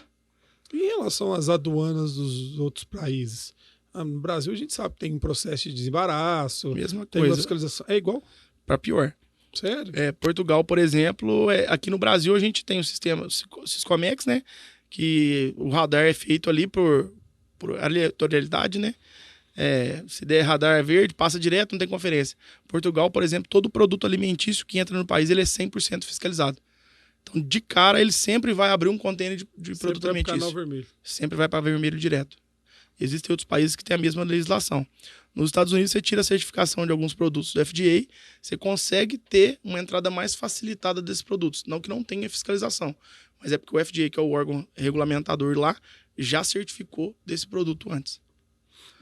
E em relação às aduanas dos outros países? No Brasil a gente sabe que tem um processo de desembaraço, mesma tem coisa. uma fiscalização. É igual? Para pior. Sério? Portugal, por exemplo, aqui no Brasil a gente tem o sistema Siscomex, né? Que o radar é feito ali por aleatoriedade, né? Se der radar verde, passa direto, não tem conferência. Portugal, por exemplo, todo produto alimentício que entra no país, ele é 100% fiscalizado. Então, de cara, ele sempre vai abrir um container de produto alimentício. Canal vermelho. Sempre vai para vermelho direto. Existem outros países que têm a mesma legislação. Nos Estados Unidos, você tira a certificação de alguns produtos do FDA, você consegue ter uma entrada mais facilitada desses produtos. Não que não tenha fiscalização, mas é porque o FDA, que é o órgão regulamentador lá, já certificou desse produto antes.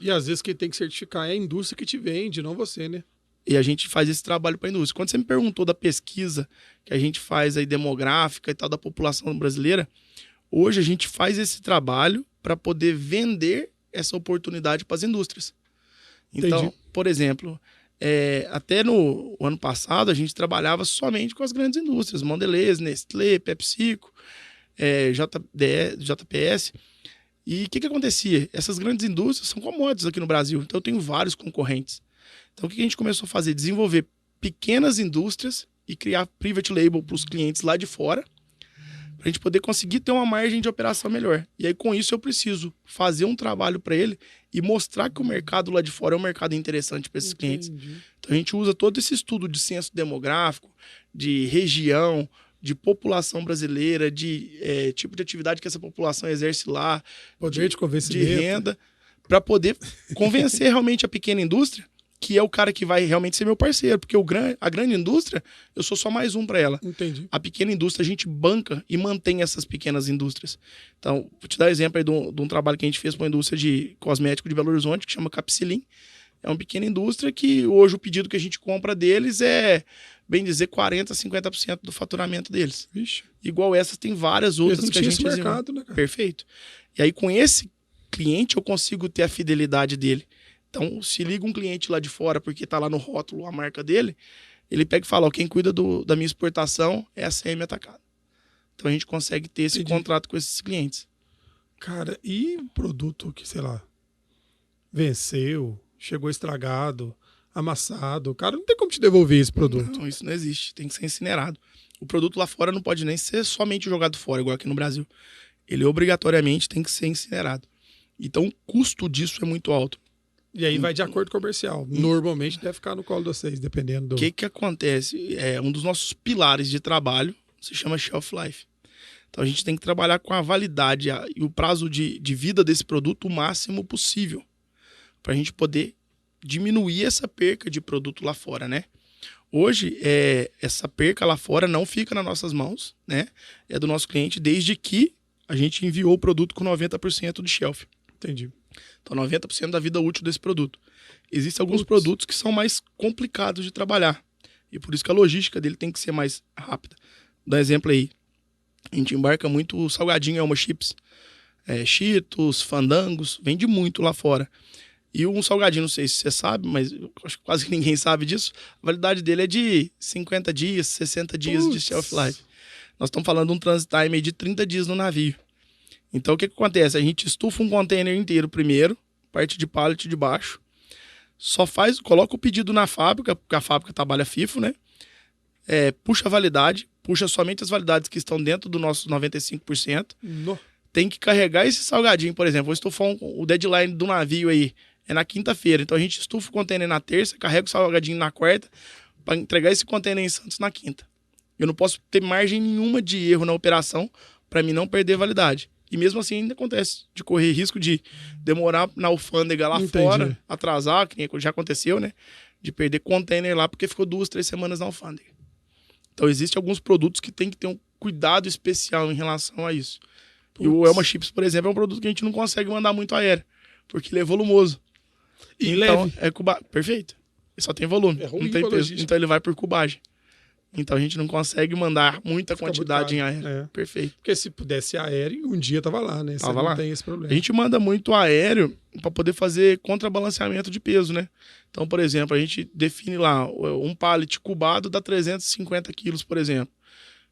E às vezes quem tem que certificar é a indústria que te vende, não você, né? E a gente faz esse trabalho para a indústria. Quando você me perguntou da pesquisa que a gente faz aí demográfica e tal da população brasileira, hoje a gente faz esse trabalho para poder vender essa oportunidade para as indústrias. Então, Entendi. por exemplo, até no ano passado a gente trabalhava somente com as grandes indústrias, Mondelez, Nestlé, PepsiCo, JPS. E o que acontecia? Essas grandes indústrias são commodities aqui no Brasil, então eu tenho vários concorrentes. Então o que a gente começou a fazer? Desenvolver pequenas indústrias e criar private label para os clientes lá de fora, para a gente poder conseguir ter uma margem de operação melhor. E aí, com isso, eu preciso fazer um trabalho para ele e mostrar que o mercado lá de fora é um mercado interessante para esses clientes. Então, a gente usa todo esse estudo de censo demográfico, de região, de população brasileira, de tipo de atividade que essa população exerce lá, poder de convencimento, de renda, para poder convencer realmente a pequena indústria que é o cara que vai realmente ser meu parceiro, porque a grande indústria, eu sou só mais um para ela. Entendi. A pequena indústria, a gente banca e mantém essas pequenas indústrias. Então, vou te dar um exemplo aí de um trabalho que a gente fez para uma indústria de cosmético de Belo Horizonte, que chama Capsilin. É uma pequena indústria que hoje o pedido que a gente compra deles é, bem dizer, 40%, 50% do faturamento deles. Vixe. Igual essas, tem várias outras que a gente esse mercado, né, cara? Perfeito. E aí, com esse cliente, eu consigo ter a fidelidade dele. Então, se liga um cliente lá de fora, porque tá lá no rótulo a marca dele, ele pega e fala, ó, quem cuida da minha exportação é a CM Atacado. Então a gente consegue ter esse contrato com esses clientes. Cara, e produto que, sei lá, venceu, chegou estragado, amassado, cara, não tem como te devolver esse produto. Não, isso não existe, tem que ser incinerado. O produto lá fora não pode nem ser somente jogado fora, igual aqui no Brasil. Ele obrigatoriamente tem que ser incinerado. Então o custo disso é muito alto. E aí vai de acordo comercial. Normalmente deve ficar no colo de vocês, dependendo do... O que acontece? Um dos nossos pilares de trabalho se chama shelf life. Então a gente tem que trabalhar com a validade e o prazo de vida desse produto o máximo possível. Para a gente poder diminuir essa perca de produto lá fora, né? Hoje, essa perca lá fora não fica nas nossas mãos, né? É do nosso cliente, desde que a gente enviou o produto com 90% de shelf. Entendi. Então, 90% da vida útil desse produto. Existem alguns produtos que são mais complicados de trabalhar. E por isso que a logística dele tem que ser mais rápida. Dá um exemplo aí. A gente embarca muito salgadinho, Elma Chips. Cheetos, Fandangos. Vende muito lá fora. E um salgadinho, não sei se você sabe, mas eu acho que quase ninguém sabe disso. A validade dele é de 50 dias, 60 dias de shelf life. Nós estamos falando de um transit time aí de 30 dias no navio. Então, o que acontece? A gente estufa um container inteiro primeiro, parte de pallet de baixo, coloca o pedido na fábrica, porque a fábrica trabalha FIFO, né? Puxa a validade, puxa somente as validades que estão dentro do nosso 95%. No. Tem que carregar esse salgadinho, por exemplo, vou estufar o deadline do navio aí, é na quinta-feira. Então, a gente estufa o container na terça, carrega o salgadinho na quarta, para entregar esse container em Santos na quinta. Eu não posso ter margem nenhuma de erro na operação para mim não perder validade. E mesmo assim ainda acontece de correr risco de demorar na alfândega lá fora, atrasar, que já aconteceu, né? De perder container lá porque ficou 2, 3 semanas na alfândega. Então existem alguns produtos que tem que ter um cuidado especial em relação a isso. E o Elma Chips, por exemplo, é um produto que a gente não consegue mandar muito aéreo, porque ele é volumoso. E então, leve. Perfeito. Ele só tem volume, não tem peso. Então ele vai por cubagem. Então a gente não consegue mandar muita quantidade em aéreo. Perfeito. Porque se pudesse aéreo, um dia tava lá, né? Você não tem esse problema. A gente manda muito aéreo para poder fazer contrabalanceamento de peso, né? Então, por exemplo, a gente define lá um pallet cubado dá 350 quilos, por exemplo.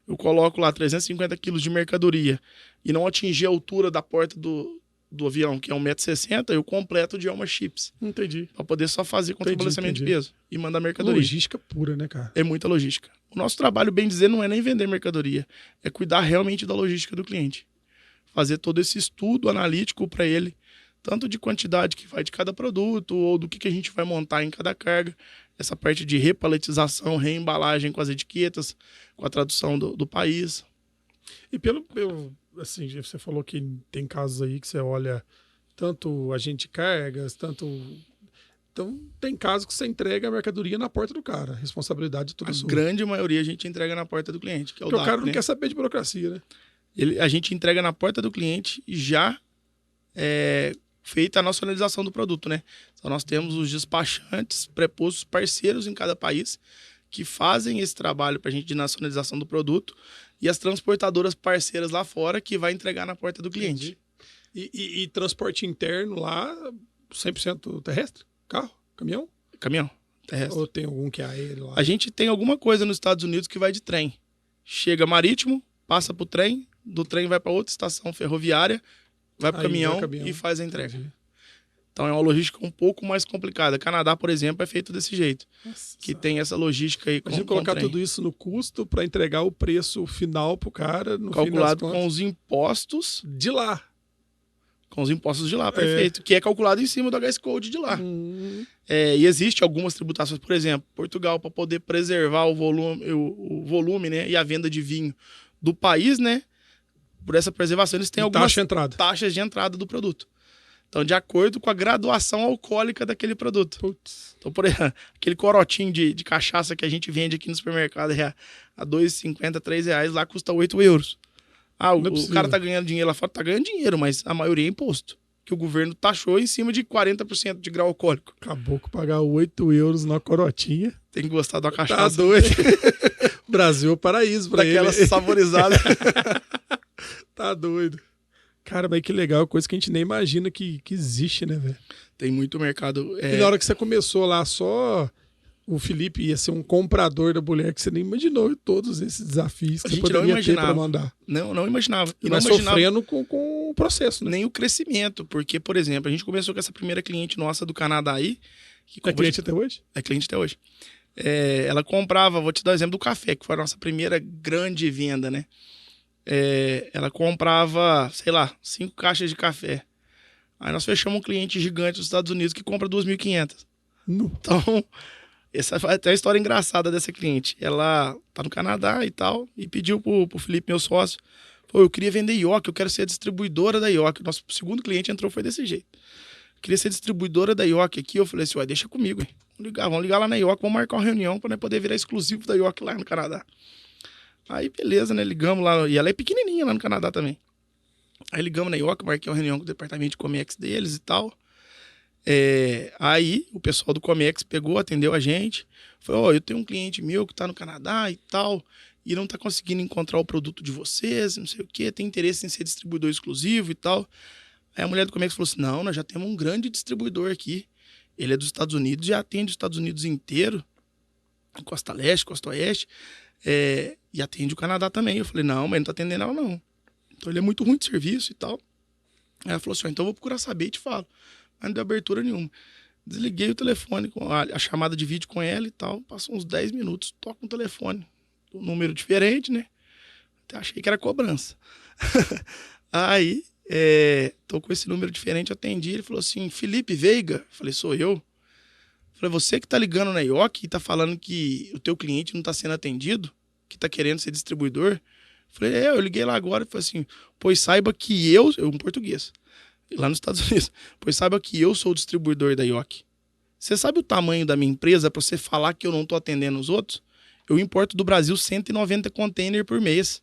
Eu coloco lá 350 quilos de mercadoria e não atingir a altura da porta do avião, que é 1,60 m, eu completo de Elma Chips. Entendi. Para poder só fazer contrabalanceamento de peso e mandar mercadoria. Logística pura, né, cara? É muita logística. O nosso trabalho, bem dizer, não é nem vender mercadoria, é cuidar realmente da logística do cliente. Fazer todo esse estudo analítico para ele, tanto de quantidade que vai de cada produto, ou do que a gente vai montar em cada carga, essa parte de repaletização, reembalagem com as etiquetas, com a tradução do país. E assim, você falou que tem casos aí que você olha tanto agente de cargas, tanto... Então, tem casos que você entrega a mercadoria na porta do cara. A responsabilidade é toda sua. A grande maioria a gente entrega na porta do cliente, que é o Porque DAP, o cara não né? quer saber de burocracia, né? A gente entrega na porta do cliente já feita a nacionalização do produto, né? Então, nós temos os despachantes prepostos parceiros em cada país que fazem esse trabalho para a gente de nacionalização do produto e as transportadoras parceiras lá fora que vai entregar na porta do cliente. E transporte interno lá, 100% terrestre? Carro? Caminhão? Caminhão terrestre. Ou tem algum que é aéreo lá? A gente tem alguma coisa nos Estados Unidos que vai de trem. Chega marítimo, passa pro trem, do trem vai para outra estação ferroviária, vai pro caminhão e faz a entrega. Entendi. Então é uma logística um pouco mais complicada. Canadá, por exemplo, é feito desse jeito. Nossa, que tem essa logística aí com colocar tudo isso no custo para entregar o preço final pro cara no calculado com os impostos de lá. Com os impostos de lá, perfeito. Que é calculado em cima do HS Code de lá. E existe algumas tributações, por exemplo, Portugal, para poder preservar o volume, né, e a venda de vinho do país, né? Por essa preservação, eles têm algumas taxas de entrada do produto. Então, de acordo com a graduação alcoólica daquele produto. Putz. Então, por exemplo, aquele corotinho de cachaça que a gente vende aqui no supermercado a R$ 2,50, R$ 3, lá custa 8 euros. O cara tá ganhando dinheiro lá fora, tá ganhando dinheiro, mas a maioria é imposto. Que o governo taxou em cima de 40% de grau alcoólico. Acabou com pagar 8 euros na corotinha. Tem que gostar da cachaça. Tá doido. Brasil é o paraíso pra daquela ele. Saborizada. Tá doido. Cara, mas que legal, coisa que a gente nem imagina que existe, né, velho? Tem muito mercado. E na hora que você começou lá, só o Felipe ia ser um comprador da mulher que você nem imaginou todos esses desafios que A você gente não poderia ter para imaginava. mandar. Não imaginava. E Mas não imaginava sofrendo com o processo, né? nem o crescimento. Porque, por exemplo, a gente começou com essa primeira cliente nossa do Canadá aí. Que É cliente até hoje? É cliente até hoje. Ela comprava, vou te dar o exemplo do café, que foi a nossa primeira grande venda, né? Ela comprava, sei lá, 5 caixas de café. Aí nós fechamos um cliente gigante dos Estados Unidos que compra 2.500. Então, essa é até a história engraçada dessa cliente. Ela tá no Canadá e tal, e pediu pro Felipe, meu sócio, pô, eu queria vender ioki, eu quero ser a distribuidora da ioki. Nosso segundo cliente entrou, foi desse jeito. Queria ser distribuidora da ioki aqui. Eu falei assim, ué, deixa comigo, hein? Vamos ligar lá na ioki, vamos marcar uma reunião para poder virar exclusivo da ioki lá no Canadá. Aí, beleza, né? Ligamos lá, e ela é pequenininha lá no Canadá também. Aí ligamos na ioki, marquei uma reunião com o departamento de Comex deles e tal. Aí o pessoal do Comex pegou, atendeu a gente. Falou, ó, eu tenho um cliente meu que tá no Canadá e tal, e não tá conseguindo encontrar o produto de vocês, não sei o quê, tem interesse em ser distribuidor exclusivo e tal. Aí a mulher do Comex falou assim, não, nós já temos um grande distribuidor aqui. Ele é dos Estados Unidos, já atende os Estados Unidos inteiro, Costa Leste, Costa Oeste, e atende o Canadá também. Eu falei, não, mas não tá atendendo ela não. Então ele é muito ruim de serviço e tal. Aí ela falou assim, então eu vou procurar saber e te falo. Mas não deu abertura nenhuma. Desliguei o telefone, com a chamada de vídeo com ela e tal. Passou uns 10 minutos, toca um telefone. Um número diferente, né? Até achei que era cobrança. Aí, tô com esse número diferente, atendi. Ele falou assim, Felipe Veiga? Falei, sou eu. Falei, você que tá ligando na ioki e tá falando que o teu cliente não tá sendo atendido, que tá querendo ser distribuidor? Falei, eu liguei lá agora e falei assim, pois saiba que eu em português, lá nos Estados Unidos, pois saiba que eu sou o distribuidor da ioki. Você sabe o tamanho da minha empresa para você falar que eu não tô atendendo os outros? Eu importo do Brasil 190 containers por mês.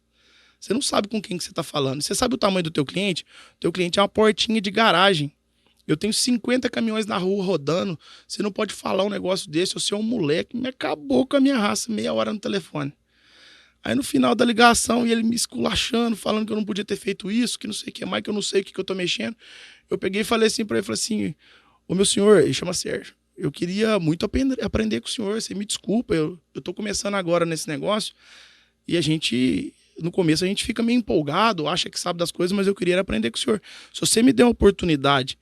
Você não sabe com quem que você tá falando. Você sabe o tamanho do teu cliente? O teu cliente é uma portinha de garagem. Eu tenho 50 caminhões na rua rodando. Você não pode falar um negócio desse. Você é um moleque. Me acabou com a minha raça meia hora no telefone. Aí no final da ligação, e ele me esculachando, falando que eu não podia ter feito isso, que não sei o que mais, que eu não sei o que eu tô mexendo. Eu peguei e falei assim pra ele, falei assim, ô meu senhor, ele chama Sérgio, eu queria muito aprender com o senhor, você me desculpa, eu tô começando agora nesse negócio, e no começo a gente fica meio empolgado, acha que sabe das coisas, mas eu queria aprender com o senhor. Se você me der uma oportunidade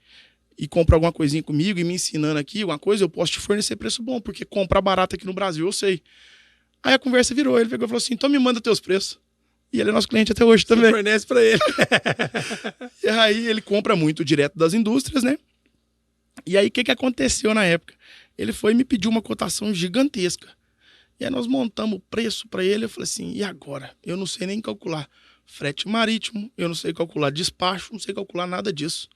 e comprar alguma coisinha comigo e me ensinando aqui alguma coisa, eu posso te fornecer preço bom, porque comprar barato aqui no Brasil eu sei. Aí a conversa virou, ele pegou e falou assim, então me manda teus preços. E ele é nosso cliente até hoje também. Você fornece pra ele. E aí ele compra muito direto das indústrias, né? E aí o que aconteceu na época? Ele foi e me pediu uma cotação gigantesca. E aí nós montamos o preço para ele, eu falei assim, e agora? Eu não sei nem calcular frete marítimo, eu não sei calcular despacho, não sei calcular nada disso.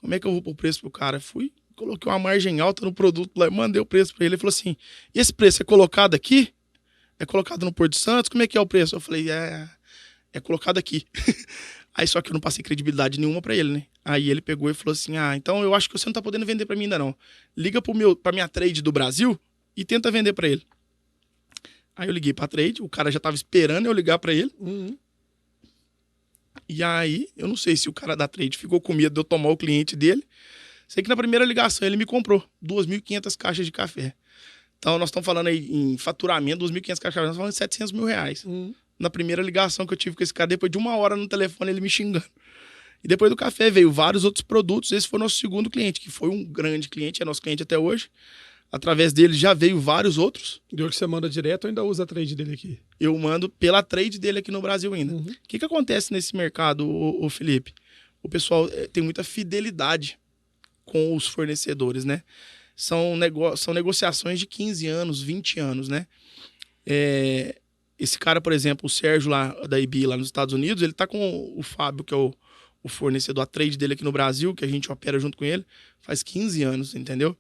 Como é que eu vou pôr o preço pro cara? Fui, coloquei uma margem alta no produto lá, mandei o preço para ele. Ele falou assim, e esse preço é colocado aqui? É colocado no Porto Santos? Como é que é o preço? Eu falei, é colocado aqui. Aí só que eu não passei credibilidade nenhuma pra ele, né? Aí ele pegou e falou assim, então eu acho que você não tá podendo vender pra mim ainda não. Liga pra minha trade do Brasil e tenta vender pra ele. Aí eu liguei pra trade, o cara já tava esperando eu ligar pra ele. Uhum. E aí, eu não sei se o cara da trade ficou com medo de eu tomar o cliente dele. Sei que na primeira ligação ele me comprou 2.500 caixas de café. Então, nós estamos falando aí em faturamento, 2.500 caixas de café, nós estamos falando de 700 mil reais. Na primeira ligação que eu tive com esse cara, depois de 1 hora no telefone, ele me xingando. E depois do café veio vários outros produtos. Esse foi o nosso segundo cliente, que foi um grande cliente, é nosso cliente até hoje. Através dele já veio vários outros. De hoje você manda direto ou ainda usa a trade dele aqui? Eu mando pela trade dele aqui no Brasil ainda. Uhum. O que acontece nesse mercado, o Felipe? O pessoal tem muita fidelidade com os fornecedores, né? São negociações de 15 anos, 20 anos, né? Esse cara, por exemplo, o Sérgio lá da IBI, lá nos Estados Unidos, ele tá com o Fábio, que é o fornecedor, a trade dele aqui no Brasil, que a gente opera junto com ele, faz 15 anos, entendeu?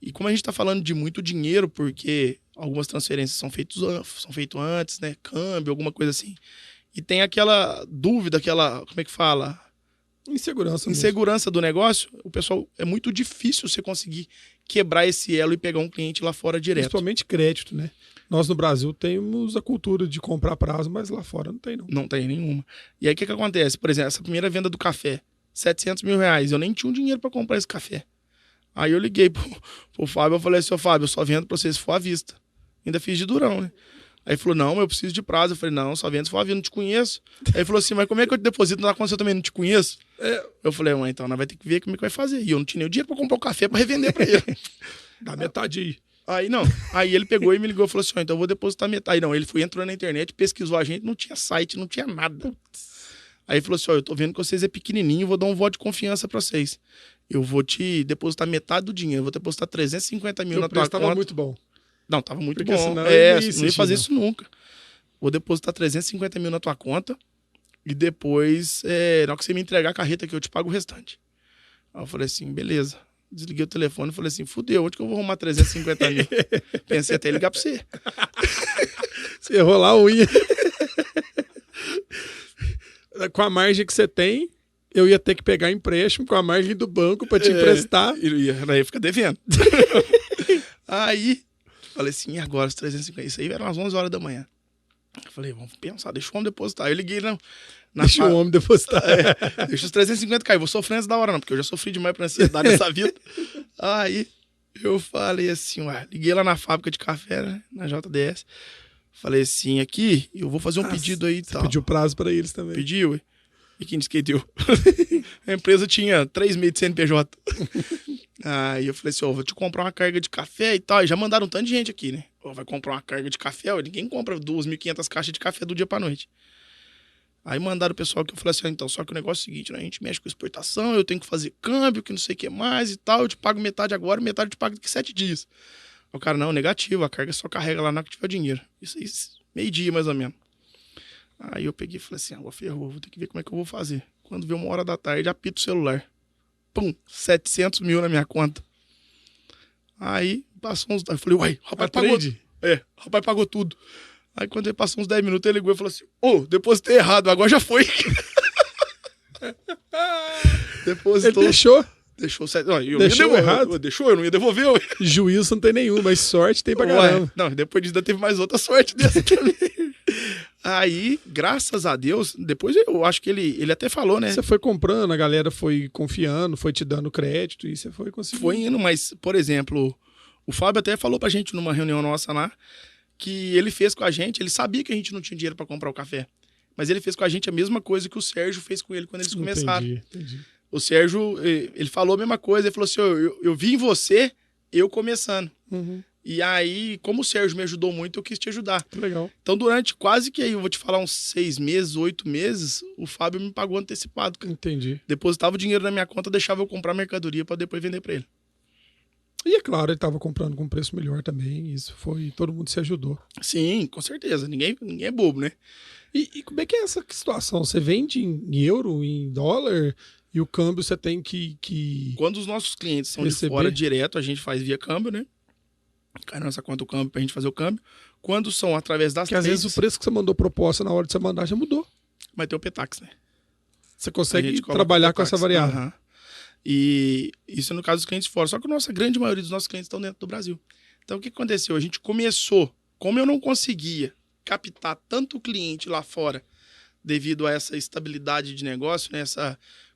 E como a gente tá falando de muito dinheiro, porque algumas transferências são feitas antes, né? Câmbio, alguma coisa assim. E tem aquela dúvida, como é que fala? Insegurança do negócio. O pessoal, é muito difícil você conseguir quebrar esse elo e pegar um cliente lá fora direto. Principalmente crédito, né? Nós no Brasil temos a cultura de comprar prazo, mas lá fora não tem, não. Não tem nenhuma. E aí o que acontece? Por exemplo, essa primeira venda do café, 700 mil reais. Eu nem tinha um dinheiro para comprar esse café. Aí eu liguei pro Fábio, eu falei assim, ô Fábio, eu só vendo pra você se for à vista. Ainda fiz de durão, né? Aí ele falou, não, mas eu preciso de prazo. Eu falei, não, só vendo se for à vista, não te conheço. Aí ele falou assim, mas como é que eu te deposito na conta se eu também não te conheço? Eu falei, mãe, então nós vai ter que ver como é que vai fazer. E eu não tinha nem o dinheiro pra comprar o café pra revender pra ele. Dá metade aí. Aí não, aí ele pegou e me ligou e falou assim, então eu vou depositar metade. Aí não, ele entrou na internet, pesquisou a gente, não tinha site, não tinha nada. Aí ele falou assim, eu tô vendo que vocês é pequenininho, vou dar um voto de confiança pra vocês. Eu vou te depositar metade do dinheiro, vou depositar 350 mil na tua conta. Tava muito bom. Não, tava muito Porque bom. senão Não ia fazer isso nunca. Vou depositar 350 mil na tua conta e depois, na hora que você me entregar a carreta aqui, eu te pago o restante. Aí eu falei assim, beleza. Desliguei o telefone e falei assim, fudeu, onde que eu vou arrumar 350 mil? Pensei até em ligar pra você. Você ia rolar a unha. Com a margem que você tem, eu ia ter que pegar empréstimo com a margem do banco pra te emprestar. Aí fica devendo. Aí, falei assim, e agora os 350? Isso aí eram às 11 horas da manhã. Eu falei, vamos pensar, deixa o homem depositar. Aí eu liguei deixa o homem depositar. Deixa os 350 cair. Vou sofrer antes da hora, não, porque eu já sofri demais pra ansiedade nessa vida. Aí eu falei assim, liguei lá na fábrica de café, né, na JDS. Falei assim, aqui, eu vou fazer um pedido aí e tal. Pediu prazo pra eles também. Pediu, e quem disse que deu? A empresa tinha 3 meses de CNPJ. Aí eu falei assim, vou te comprar uma carga de café e tal. E já mandaram um tanto de gente aqui, né? Vai comprar uma carga de café? Ninguém compra 2.500 caixas de café do dia pra noite. Aí mandaram o pessoal que eu falei assim, então, só que o negócio é o seguinte, né? A gente mexe com exportação, eu tenho que fazer câmbio, que não sei o que mais e tal. Eu te pago metade agora, metade eu te pago daqui 7 dias. O cara, não, negativo, a carga só carrega lá na hora que tiver dinheiro. Isso aí, meio-dia mais ou menos. Aí eu peguei e falei assim, ferrou, vou ter que ver como é que eu vou fazer. Quando veio 1 hora da tarde, apito o celular. Pum, 700 mil na minha conta. Aí passou uns... Aí eu falei, uai, o rapaz pagou... O rapaz pagou tudo. Aí quando ele passou uns 10 minutos, ele ligou e falou assim, depositei errado, agora já foi. Depositou. Ele deixou. Deixou errado. Eu não ia devolver. Juízo não tem nenhum, mas sorte tem pra caramba. Não, depois disso ainda teve mais outra sorte dessa também. Aí, graças a Deus, depois eu acho que ele até falou, né? Você foi comprando, a galera foi confiando, foi te dando crédito e você foi conseguindo. Foi indo, mas, por exemplo, o Fábio até falou pra gente numa reunião nossa lá, que ele fez com a gente, ele sabia que a gente não tinha dinheiro pra comprar o café, mas ele fez com a gente a mesma coisa que o Sérgio fez com ele quando eles começaram. Entendi. O Sérgio, ele falou a mesma coisa, ele falou assim, eu vi em você, eu começando. Uhum. E aí, como o Sérgio me ajudou muito, eu quis te ajudar. Legal. Então, durante quase que aí, eu vou te falar, uns 6 meses, 8 meses, o Fábio me pagou antecipado. Cara. Entendi. Depositava o dinheiro na minha conta, deixava eu comprar mercadoria para depois vender para ele. E é claro, ele estava comprando com preço melhor também, isso foi, todo mundo se ajudou. Sim, com certeza, ninguém é bobo, né? E como é que é essa situação? Você vende em euro, em dólar, e o câmbio você tem que Quando os nossos clientes são receber? De fora direto, a gente faz via câmbio, né? Cai na nossa conta o câmbio pra gente fazer o câmbio. Quando são através das Porque às vezes o preço que você mandou proposta na hora de você mandar já mudou. Vai ter o Petax, né? Você consegue trabalhar com essa variável. Uhum. E isso no caso dos clientes fora. Só que a grande maioria dos nossos clientes estão dentro do Brasil. Então o que aconteceu? A gente começou, como eu não conseguia captar tanto cliente lá fora devido a essa estabilidade de negócio, né, esse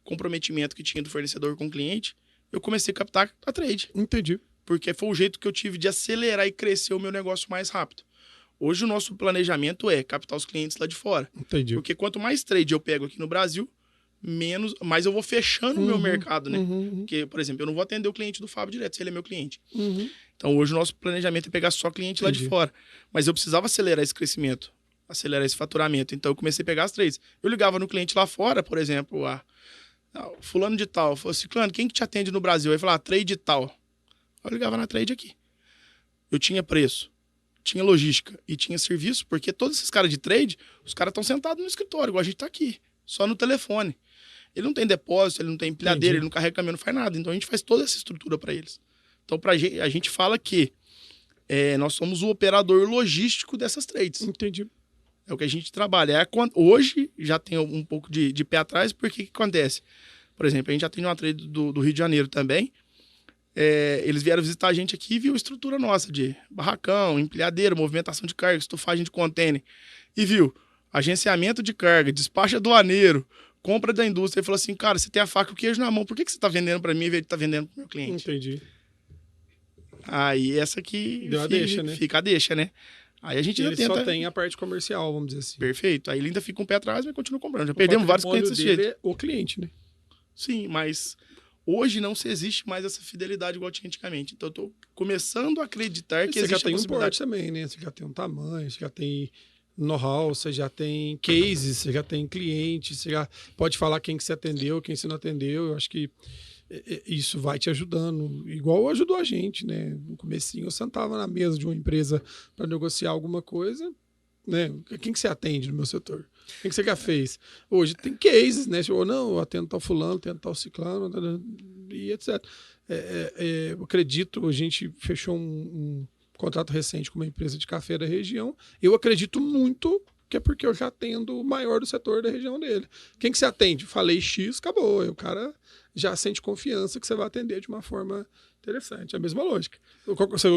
comprometimento que tinha do fornecedor com o cliente, eu comecei a captar a trade. Entendi. Porque foi o jeito que eu tive de acelerar e crescer o meu negócio mais rápido. Hoje o nosso planejamento é captar os clientes lá de fora. Entendi. Porque quanto mais trade eu pego aqui no Brasil, mais eu vou fechando o meu mercado, né? Porque, por exemplo, eu não vou atender o cliente do Fábio direto, se ele é meu cliente. Então hoje o nosso planejamento é pegar só cliente lá de fora. Mas eu precisava acelerar esse crescimento, acelerar esse faturamento. Então eu comecei a pegar as trades. Eu ligava no cliente lá fora, por exemplo, fulano de tal. Falei, Ciclano, quem que te atende no Brasil? Aí falava, trade tal. Eu ligava na trade aqui. Eu tinha preço, tinha logística e tinha serviço, porque todos esses caras de trade, os caras estão sentados no escritório, igual a gente tá aqui, só no telefone. Ele não tem depósito, ele não tem empilhadeira, ele não carrega caminhão, não faz nada. Então a gente faz toda essa estrutura para eles. Então a gente fala que nós somos o operador logístico dessas trades. Entendi. É o que a gente trabalha. Hoje já tem um pouco de pé atrás, porque o que acontece? Por exemplo, a gente já tem uma trade do Rio de Janeiro também. Eles vieram visitar a gente aqui e viu a estrutura nossa de barracão, empilhadeira, movimentação de carga, estufagem de contêiner. E viu agenciamento de carga, despacho aduaneiro, compra da indústria e falou assim, cara, você tem a faca e o queijo na mão, por que você tá vendendo para mim em vez de tá vendendo pro meu cliente? Entendi. Aí essa que Deu a deixa, né? Fica a deixa, né? Aí a gente E ainda ele tenta... só tem a parte comercial, vamos dizer assim. Perfeito. Aí ele ainda fica um pé atrás, mas continua comprando. Já perdemos vários clientes desse jeito. É o cliente, né? Sim, mas hoje não se existe mais essa fidelidade igual tinha antigamente. Então eu tô começando a acreditar que você existe já tem a um possibilidade. porte também, né? Você já tem um tamanho, você já tem know-how, você já tem cases, você já tem cliente, você já pode falar quem que você atendeu, quem você não atendeu. Eu acho que isso vai te ajudando, igual ajudou a gente, né? No comecinho eu sentava na mesa de uma empresa para negociar alguma coisa, né? Quem que você atende no meu setor? Quem que você já fez? Hoje tem cases, né? Ou não, eu atendo tal fulano, atendo tal ciclano, e etc. Eu acredito, a gente fechou um contrato recente com uma empresa de café da região. Eu acredito muito que é porque eu já atendo o maior do setor da região dele. Quem que você atende? Falei X, acabou. Aí o cara já sente confiança que você vai atender de uma forma interessante. É a mesma lógica.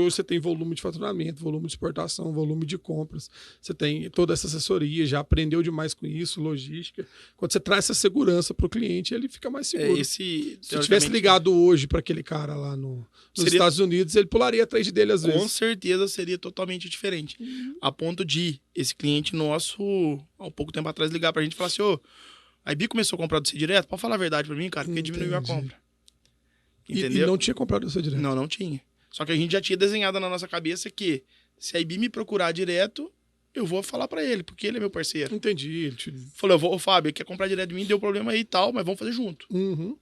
Você tem volume de faturamento, volume de exportação, volume de compras. Você tem toda essa assessoria, já aprendeu demais com isso, logística. Quando você traz essa segurança para o cliente, ele fica mais seguro. Se tivesse ligado hoje para aquele cara lá nos Estados Unidos, ele pularia atrás dele às vezes. Com certeza seria totalmente diferente. A ponto de esse cliente nosso, há um pouco tempo atrás, ligar para a gente e falar assim, a IB começou a comprar do você direto? Pode falar a verdade para mim, cara, porque diminuiu a compra. Entendeu? E não tinha comprado do você direto? Não tinha. Só que a gente já tinha desenhado na nossa cabeça que se a IB me procurar direto, eu vou falar pra ele, porque ele é meu parceiro. Entendi. Falou, Fábio, quer comprar direto de mim, deu problema aí e tal, mas vamos fazer junto. Uhum.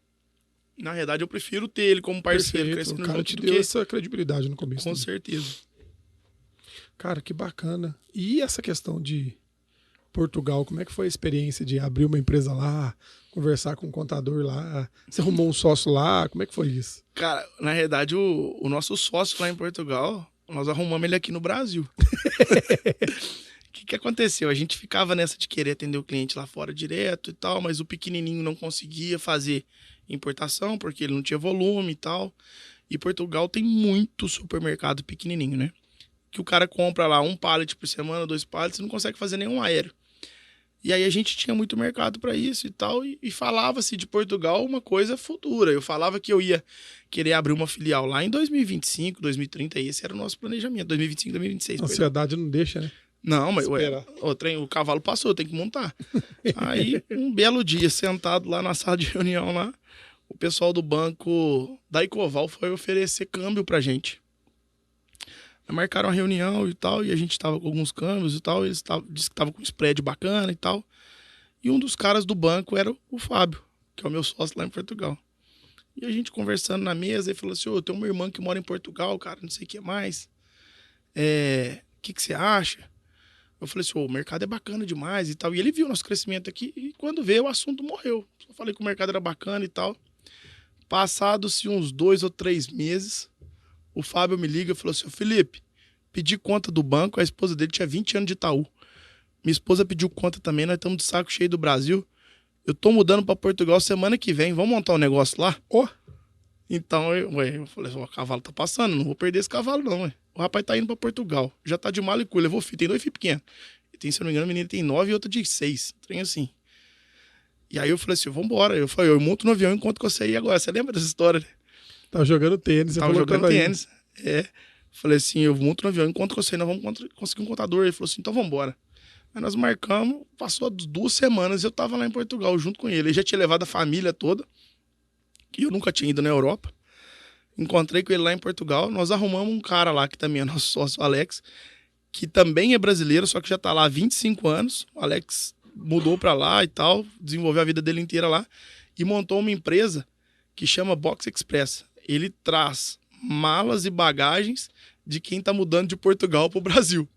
Na verdade, eu prefiro ter ele como parceiro. Perfeito. O cara te deu essa credibilidade no começo. Com certeza. Cara, que bacana. E essa questão de Portugal, como é que foi a experiência de abrir uma empresa lá, conversar com um contador lá? Você arrumou um sócio lá? Como é que foi isso? Cara, na realidade, o nosso sócio lá em Portugal, nós arrumamos ele aqui no Brasil. O que aconteceu? A gente ficava nessa de querer atender o cliente lá fora direto e tal, mas o pequenininho não conseguia fazer importação porque ele não tinha volume e tal. E Portugal tem muito supermercado pequenininho, né? Que o cara compra lá um pallet por semana, 2 pallets, e não consegue fazer nenhum aéreo. E aí a gente tinha muito mercado para isso e tal, e falava-se de Portugal uma coisa futura. Eu falava que eu ia querer abrir uma filial lá em 2025, 2030, e esse era o nosso planejamento, 2025, 2026. A ansiedade não deixa, né? Não, mas o cavalo passou, tem que montar. Aí, um belo dia, sentado lá na sala de reunião lá, o pessoal do banco da Ecoval foi oferecer câmbio pra gente. Marcaram a reunião e tal, e a gente tava com alguns câmbios e tal, eles disse que tava com um spread bacana e tal. E um dos caras do banco era o Fábio, que é o meu sócio lá em Portugal. E a gente conversando na mesa, ele falou assim, eu tenho uma irmã que mora em Portugal, cara, não sei o que mais. O que você acha? Eu falei assim, o mercado é bacana demais e tal. E ele viu o nosso crescimento aqui, e quando veio o assunto morreu. Só falei que o mercado era bacana e tal. Passados-se uns 2 ou 3 meses, o Fábio me liga e falou assim, Felipe, pedi conta do banco, a esposa dele tinha 20 anos de Itaú. Minha esposa pediu conta também, nós estamos de saco cheio do Brasil. Eu tô mudando para Portugal semana que vem, vamos montar um negócio lá? Então, eu falei, o cavalo tá passando, não vou perder esse cavalo não, ué. O rapaz tá indo para Portugal, já tá de mala e cuia, levou filho, tem 2 filhos pequenos. E tem, se eu não me engano, a menina tem 9 e outra de 6, trem assim. E aí eu falei assim, vambora. Eu falei, eu monto no avião enquanto que eu saí agora. Você lembra dessa história, né? Tava jogando tênis. Tava jogando tênis. Falei assim, eu monto no avião enquanto que eu saí, nós vamos conseguir um contador. Ele falou assim, então vambora. Aí nós marcamos, passou 2 semanas, eu tava lá em Portugal junto com ele. Ele já tinha levado a família toda, que eu nunca tinha ido na Europa. Encontrei com ele lá em Portugal, nós arrumamos um cara lá, que também é nosso sócio, o Alex, que também é brasileiro, só que já tá lá há 25 anos. O Alex mudou pra lá e tal, desenvolveu a vida dele inteira lá e montou uma empresa que chama Box Express. Ele traz malas e bagagens de quem tá mudando de Portugal pro Brasil.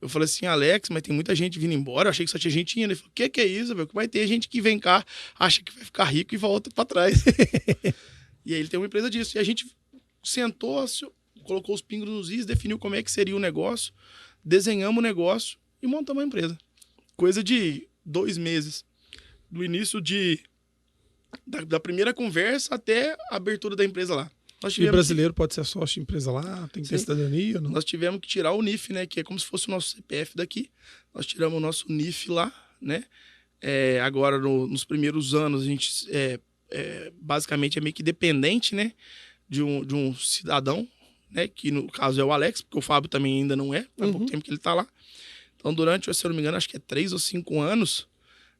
Eu falei assim, Alex, mas tem muita gente vindo embora, eu achei que só tinha gente indo. Ele falou, que é isso, velho? Vai ter gente que vem cá, acha que vai ficar rico e volta pra trás. E aí ele tem uma empresa disso. E a gente sentou, colocou os pingos nos is, definiu como é que seria o negócio, desenhamos o negócio e montamos a empresa. Coisa de 2 meses. Do início da primeira conversa até a abertura da empresa lá. E brasileiro pode ser sócio de empresa lá? Tem que ter cidadania? Não? Nós tivemos que tirar o NIF, né? Que é como se fosse o nosso CPF daqui. Nós tiramos o nosso NIF lá, né? Agora, nos primeiros anos, a gente basicamente é meio que dependente, né, de um cidadão, né, que no caso é o Alex, porque o Fábio também ainda não é, faz pouco tempo que ele está lá. Então, durante, se eu não me engano, acho que é 3 ou 5 anos,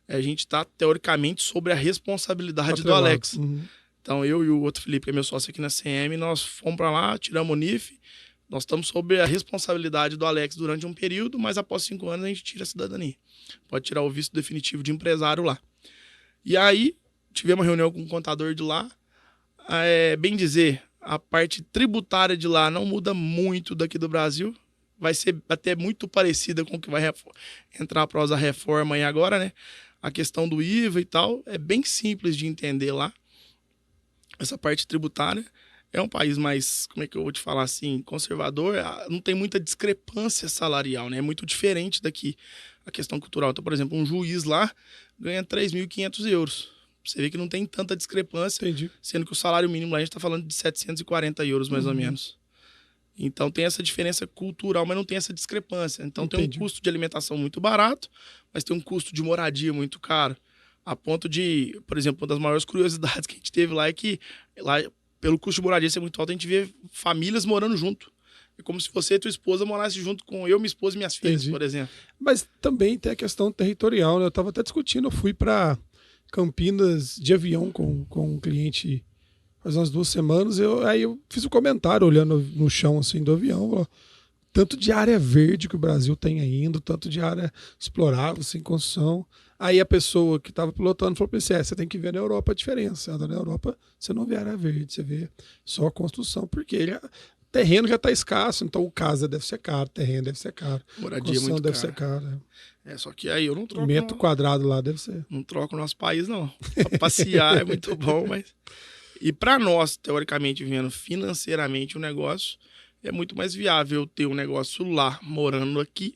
a gente está, teoricamente, sobre a responsabilidade do Alex. Então, eu e o outro Felipe, que é meu sócio aqui na CM, nós fomos para lá, tiramos o NIF, nós estamos sob a responsabilidade do Alex durante um período, mas após 5 anos a gente tira a cidadania. Pode tirar o visto definitivo de empresário lá. E aí, tivemos uma reunião com o contador de lá. Bem dizer, a parte tributária de lá não muda muito daqui do Brasil. Vai ser até muito parecida com o que vai entrar após a reforma aí agora, né? A questão do IVA e tal, é bem simples de entender lá. Essa parte tributária. É um país mais, como é que eu vou te falar assim, conservador, não tem muita discrepância salarial, né? É muito diferente daqui a questão cultural. Então, por exemplo, um juiz lá ganha 3.500 euros. Você vê que não tem tanta discrepância, sendo que o salário mínimo lá a gente está falando de 740 euros, mais ou menos. Então tem essa diferença cultural, mas não tem essa discrepância. Então tem um custo de alimentação muito barato, mas tem um custo de moradia muito caro. A ponto de, por exemplo, uma das maiores curiosidades que a gente teve lá é que lá, pelo custo de moradia ser muito alto, a gente vê famílias morando junto. É como se você e tua esposa morassem junto com eu, minha esposa e minhas filhas, por exemplo. Mas também tem a questão territorial, né? Eu estava até discutindo, eu fui para Campinas de avião com um cliente faz umas 2 semanas, aí eu fiz um comentário olhando no chão assim do avião, tanto de área verde que o Brasil tem ainda, tanto de área explorável, sem construção. Aí a pessoa que estava pilotando falou para ele, você tem que ver na Europa a diferença. Na Europa você não vê área verde, você vê só a construção, porque terreno já está escasso, então casa deve ser caro, terreno deve ser caro, moradia muito deve ser caro. Só que aí eu não troco. Metro quadrado lá deve ser. Não troco o nosso país, não. Pra passear é muito bom, mas... E para nós, teoricamente, vivendo financeiramente o negócio, é muito mais viável ter um negócio lá morando aqui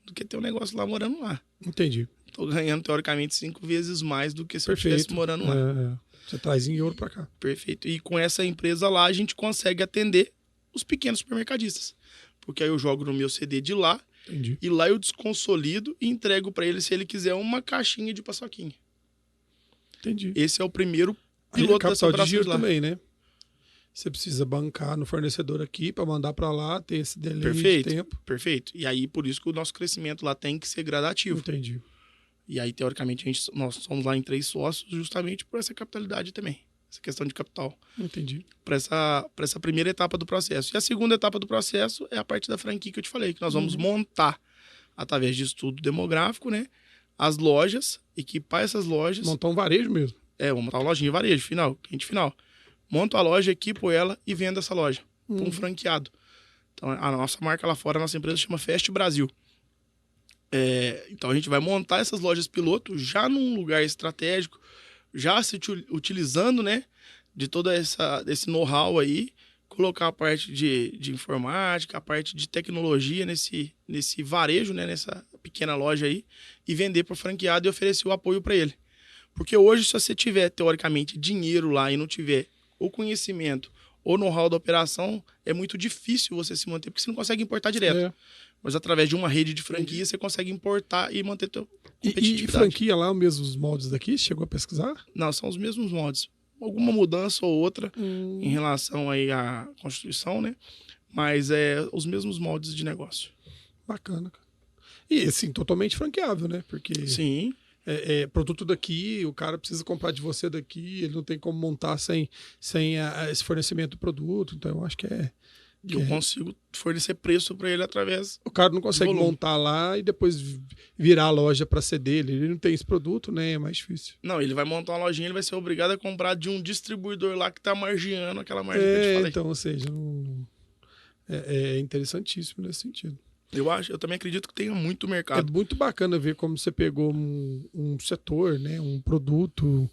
do que ter um negócio lá morando lá. Entendi. Tô ganhando, teoricamente, 5 vezes mais do que se eu estivesse morando lá. Você traz em ouro para cá. Perfeito. E com essa empresa lá, a gente consegue atender os pequenos supermercadistas. Porque aí eu jogo no meu CD de lá, e lá eu desconsolido e entrego para ele, se ele quiser, uma caixinha de paçoquinha. Entendi. Esse é o primeiro piloto dessa operação de giro lá. Também, né? Você precisa bancar no fornecedor aqui para mandar para lá, ter esse delay de tempo. Perfeito. E aí, por isso que o nosso crescimento lá tem que ser gradativo. Entendi. E aí, teoricamente, nós somos lá em 3 sócios justamente por essa capitalidade também. Essa questão de capital. Entendi. Para essa primeira etapa do processo. E a segunda etapa do processo é a parte da franquia que eu te falei, que nós vamos montar, através de estudo demográfico, né, as lojas, equipar essas lojas. Montar um varejo mesmo. Vamos montar uma lojinha de varejo, cliente final. Monto a loja, equipo ela e vendo essa loja para um franqueado. Então, a nossa marca lá fora, a nossa empresa chama Fest Brasil. Então, a gente vai montar essas lojas piloto já num lugar estratégico, já se utilizando, né, de todo esse know-how aí, colocar a parte de informática, a parte de tecnologia nesse varejo, né, nessa pequena loja aí, e vender para o franqueado e oferecer o apoio para ele. Porque hoje, se você tiver, teoricamente, dinheiro lá e não tiver o conhecimento ou know-how da operação, é muito difícil você se manter, porque você não consegue importar direto. Mas através de uma rede de franquia, você consegue importar e manter tua competitividade. E franquia lá, os mesmos moldes daqui? Chegou a pesquisar? Não, são os mesmos moldes. Alguma mudança ou outra em relação aí à Constituição, né? Mas os mesmos moldes de negócio. Bacana, cara. E, assim, totalmente franqueável, né? Porque... Sim. Produto daqui, o cara precisa comprar de você daqui, ele não tem como montar sem esse fornecimento do produto, então eu acho que eu consigo fornecer preço para ele através. O cara não consegue montar lá e depois virar a loja para ser dele, ele não tem esse produto, né? É mais difícil. Não, ele vai montar uma lojinha, ele vai ser obrigado a comprar de um distribuidor lá que tá margeando aquela margem que eu te falei. Então, ou seja, é interessantíssimo nesse sentido. Eu também acredito que tenha muito mercado. É muito bacana ver como você pegou um setor, né, um produto,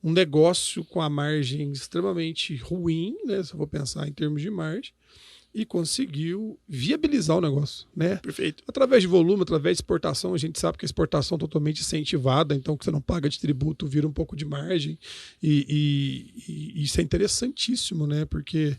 um negócio com a margem extremamente ruim, né, se eu vou pensar em termos de margem, e conseguiu viabilizar o negócio, né? Perfeito. Através de volume, através de exportação, a gente sabe que a exportação é totalmente incentivada, então que você não paga de tributo, vira um pouco de margem, e isso é interessantíssimo, né? Porque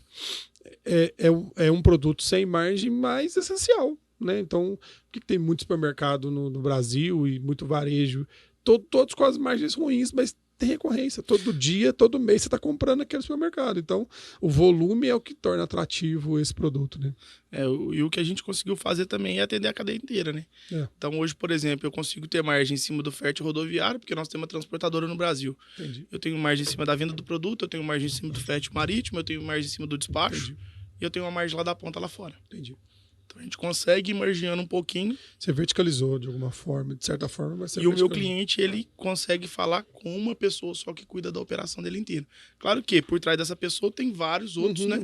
é um produto sem margem, mas essencial, né? Então, por que tem muito supermercado no Brasil e muito varejo todos com as margens ruins, mas tem recorrência. Todo dia, todo mês você está comprando aquele supermercado. Então, o volume é o que torna atrativo esse produto, né? E o que a gente conseguiu fazer também é atender a cadeia inteira, né? Então, hoje, por exemplo, eu consigo ter margem em cima do frete rodoviário, porque nós temos uma transportadora no Brasil. Entendi. Eu tenho margem em cima da venda do produto, eu tenho margem em cima do frete marítimo, eu tenho margem em cima do despacho. Entendi. E eu tenho uma margem lá da ponta lá fora. Entendi. Então a gente consegue ir margeando um pouquinho. Você verticalizou de alguma forma, de certa forma, mas você E o meu cliente, ele consegue falar com uma pessoa só que cuida da operação dele inteira. Claro que por trás dessa pessoa tem vários outros, né?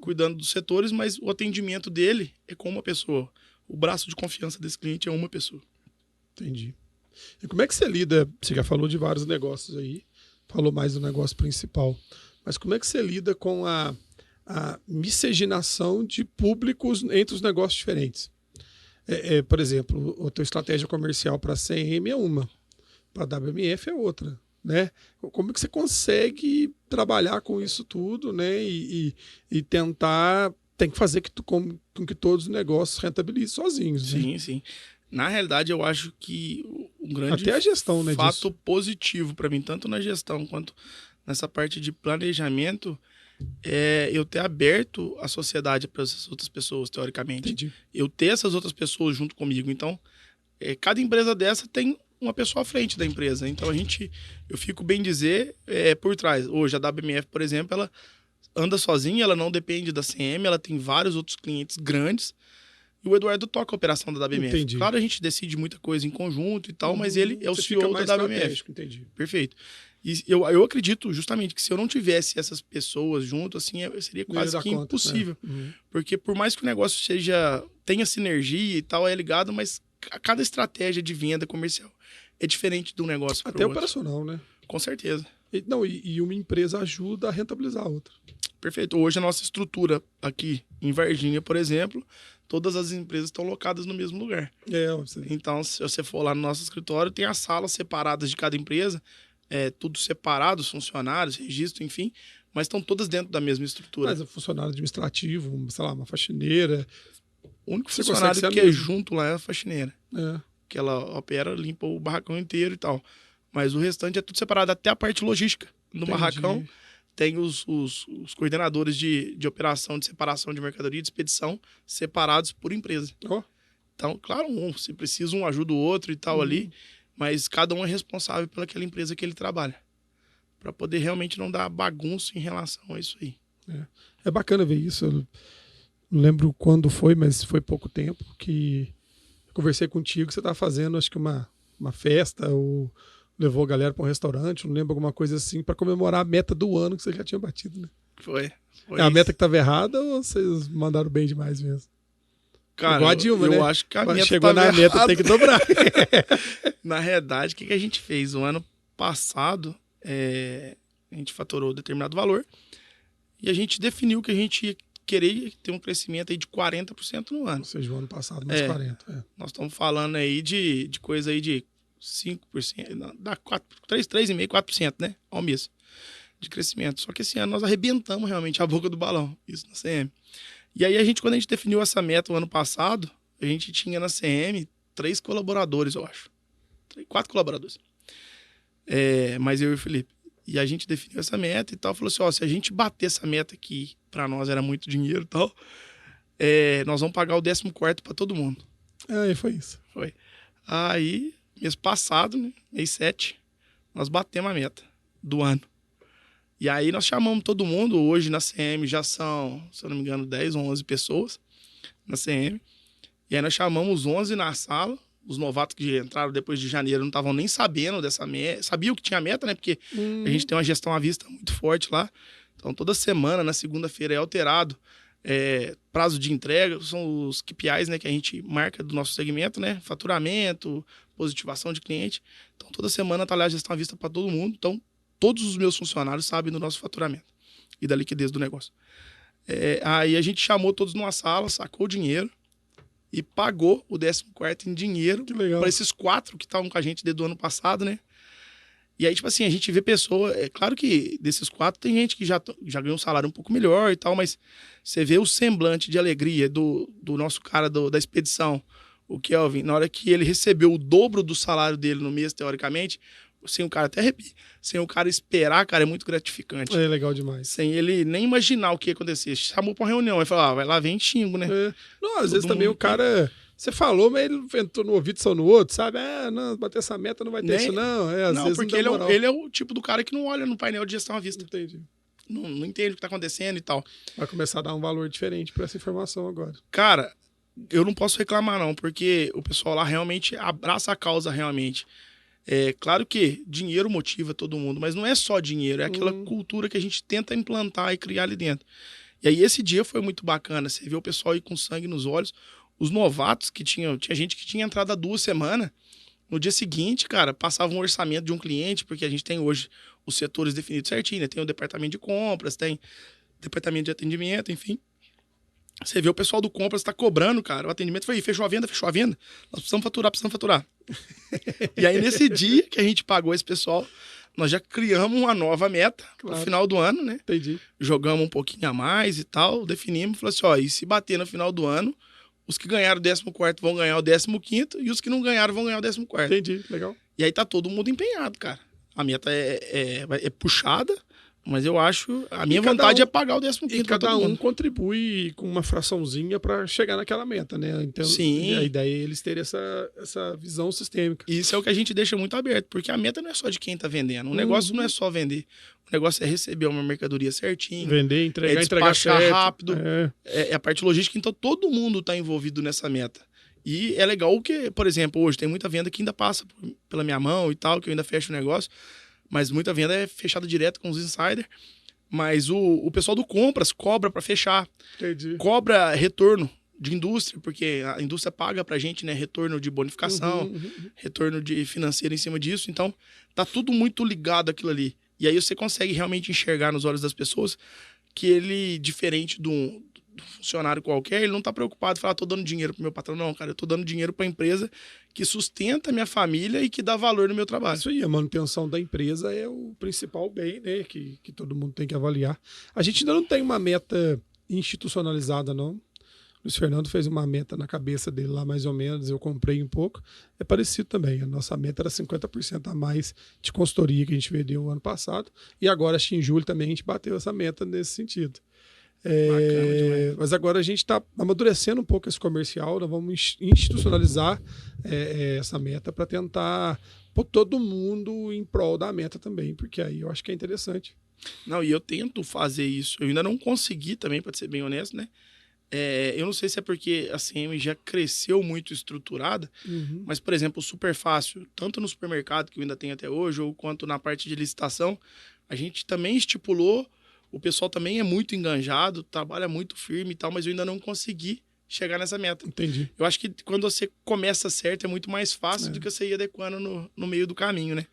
Cuidando dos setores, mas o atendimento dele é com uma pessoa. O braço de confiança desse cliente é uma pessoa. Entendi. E como é que você lida? Você já falou de vários negócios aí, falou mais do negócio principal. Mas como é que você lida com a miscigenação de públicos entre os negócios diferentes? Por exemplo, a tua estratégia comercial para a CM é uma, para a WMF é outra, né? Como é que você consegue trabalhar com isso tudo, né? E tentar, tem que fazer com que todos os negócios rentabilizem sozinhos, né? Sim, sim. Na realidade, eu acho que um grande até a gestão, né, fato disso. positivo para mim, tanto na gestão quanto nessa parte de planejamento, é eu ter aberto a sociedade para essas outras pessoas, teoricamente. Entendi. Eu ter essas outras pessoas junto comigo. Então, cada empresa dessa tem uma pessoa à frente da empresa. Então, eu fico bem dizer, por trás. Hoje, a WMF, por exemplo, ela anda sozinha, ela não depende da CM, ela tem vários outros clientes grandes. E o Eduardo toca a operação da WMF. Entendi. Claro, a gente decide muita coisa em conjunto e tal, mas ele é o Você CEO fica mais da WMF. estratégico, entendi. Perfeito. E eu acredito justamente que se eu não tivesse essas pessoas junto, assim, seria Não ia quase dar que conta, impossível. né? Porque por mais que o negócio tenha sinergia e tal, é ligado, mas cada estratégia de venda comercial é diferente de um negócio para o Até outro. operacional, né? Com certeza. E uma empresa ajuda a rentabilizar a outra. Perfeito. Hoje a nossa estrutura aqui em Varginha, por exemplo, todas as empresas estão locadas no mesmo lugar. Então, se você for lá no nosso escritório, tem as salas separadas de cada empresa, tudo separado, os funcionários, registro, enfim, mas estão todas dentro da mesma estrutura. Mas o funcionário administrativo, sei lá, uma faxineira. O único Você funcionário consegue que ser é mesmo. junto lá é a faxineira. Que ela opera, limpa o barracão inteiro e tal. Mas o restante é tudo separado, até a parte logística. No barracão tem os coordenadores de operação, de separação de mercadoria e de expedição separados por empresa. Então, claro, se precisa um ajuda o outro e tal ali, mas cada um é responsável pelaquela empresa que ele trabalha. Para poder realmente não dar bagunça em relação a isso aí. É bacana ver isso. Eu não lembro quando foi, mas foi pouco tempo que eu conversei contigo. Você estava fazendo, acho que uma festa ou levou a galera para um restaurante, não lembro, alguma coisa assim, para comemorar a meta do ano que você já tinha batido, né? Foi a meta que estava errada ou vocês mandaram bem demais mesmo? Cara, igual a Dilma, né? Eu acho que a meta chegou na meta, errada. tem que dobrar. Na realidade, o que a gente fez? O ano passado, a gente faturou determinado valor e a gente definiu que a gente ia querer ter um crescimento aí de 40% no ano. Ou seja, o ano passado, mais 40%. Nós estamos falando aí de coisa aí de 5%, dá 3,5%, 4%, né? Ao mês de crescimento. Só que esse ano nós arrebentamos realmente a boca do balão, isso na CM. E aí, quando a gente definiu essa meta o ano passado, a gente tinha na CM 3 colaboradores, eu acho. 4 colaboradores. Mas eu e o Felipe. E a gente definiu essa meta e tal. Falou assim, se a gente bater essa meta aqui, pra nós era muito dinheiro e tal, nós vamos pagar o 14º pra todo mundo. Aí foi isso. Foi. Aí, mês passado, né, mês 7, nós batemos a meta do ano. E aí nós chamamos todo mundo. Hoje na CM já são, se eu não me engano, 10 ou 11 pessoas na CM. E aí nós chamamos 11 na sala. Os novatos que entraram depois de janeiro não estavam nem sabendo dessa meta. Sabiam que tinha meta, né? Porque a gente tem uma gestão à vista muito forte lá. Então toda semana, na segunda-feira, é alterado. Prazo de entrega, são os KPIs, né, que a gente marca do nosso segmento, né? Faturamento, positivação de cliente. Então toda semana tá lá a gestão à vista para todo mundo. Então todos os meus funcionários sabem do nosso faturamento e da liquidez do negócio. Aí a gente chamou todos numa sala, sacou o dinheiro e pagou o 14º em dinheiro para esses 4 que estavam com a gente desde o ano passado, né? E aí, tipo assim, a gente vê pessoa... É claro que desses 4 tem gente que já ganhou um salário um pouco melhor e tal, mas você vê o semblante de alegria do nosso cara da expedição, o Kelvin, na hora que ele recebeu o dobro do salário dele no mês, teoricamente, sem o cara até arrepia, sem o cara esperar, cara, é muito gratificante. É legal demais. Sem ele nem imaginar o que ia acontecer. Chamou pra uma reunião, ele falou, vai lá, vem xingo, né? Não, às vezes também o cara... Você falou, mas ele entrou no ouvido só no outro, sabe? Não, bater essa meta não vai ter isso, não. Às vezes porque ele é o tipo do cara que não olha no painel de gestão à vista. Entendi. Não entende o que tá acontecendo e tal. Vai começar a dar um valor diferente pra essa informação agora. Cara, eu não posso reclamar, não, porque o pessoal lá realmente abraça a causa, realmente. É claro que dinheiro motiva todo mundo, mas não é só dinheiro, é aquela cultura que a gente tenta implantar e criar ali dentro. E aí esse dia foi muito bacana, você vê o pessoal ir com sangue nos olhos, os novatos que tinha gente que tinha entrado há 2 semanas, no dia seguinte, cara, passava um orçamento de um cliente, porque a gente tem hoje os setores definidos certinho, né? Tem o departamento de compras, tem departamento de atendimento, enfim. Você vê o pessoal do compras tá cobrando, cara, o atendimento foi, fechou a venda, nós precisamos faturar. E aí nesse dia que a gente pagou esse pessoal, nós já criamos uma nova meta no final do ano, né? Entendi. Jogamos um pouquinho a mais e tal, definimos, falou assim, e se bater no final do ano, os que ganharam o 14º vão ganhar o 15º e os que não ganharam vão ganhar o 14º. Entendi, legal. E aí tá todo mundo empenhado, cara. A meta é puxada, mas eu acho... A minha vontade é pagar o 15º. E cada um contribui com uma fraçãozinha para chegar naquela meta, né? Então, sim. A ideia é eles terem essa visão sistêmica. Isso é o que a gente deixa muito aberto, porque a meta não é só de quem tá vendendo. O negócio não é só vender. O negócio é receber uma mercadoria certinho. Vender, entregar despachar certo. rápido. É a parte logística, então todo mundo tá envolvido nessa meta. E é legal que, por exemplo, hoje tem muita venda que ainda passa pela minha mão e tal, que eu ainda fecho o negócio, mas muita venda é fechada direto com os insiders. Mas o pessoal do compras cobra para fechar. Entendi. Cobra retorno de indústria, porque a indústria paga pra gente, né, retorno de bonificação, retorno de financeiro em cima disso. Então, tá tudo muito ligado àquilo ali. E aí você consegue realmente enxergar nos olhos das pessoas que ele, diferente do funcionário qualquer, ele não tá preocupado em falar, tô dando dinheiro pro meu patrão. Não, cara, eu tô dando dinheiro pra empresa que sustenta a minha família e que dá valor no meu trabalho. Isso aí, a manutenção da empresa é o principal bem, né, que todo mundo tem que avaliar. A gente ainda não tem uma meta institucionalizada, não. O Luiz Fernando fez uma meta na cabeça dele lá, mais ou menos, eu comprei um pouco. É parecido também, a nossa meta era 50% a mais de consultoria que a gente vendeu ano passado. E agora, acho que em julho também a gente bateu essa meta nesse sentido. Mas agora a gente está amadurecendo um pouco esse comercial, nós vamos institucionalizar essa meta para tentar pôr todo mundo em prol da meta também, porque aí eu acho que é interessante. Não, e eu tento fazer isso, eu ainda não consegui também, para ser bem honesto, né? Eu não sei se é porque a CM já cresceu muito estruturada, mas, por exemplo, o Super Fácil, tanto no supermercado, que eu ainda tenho até hoje, ou quanto na parte de licitação, a gente também estipulou, o pessoal também é muito enganjado, trabalha muito firme e tal, mas eu ainda não consegui chegar nessa meta. Entendi. Eu acho que quando você começa certo é muito mais fácil do que você ir adequando no meio do caminho, né?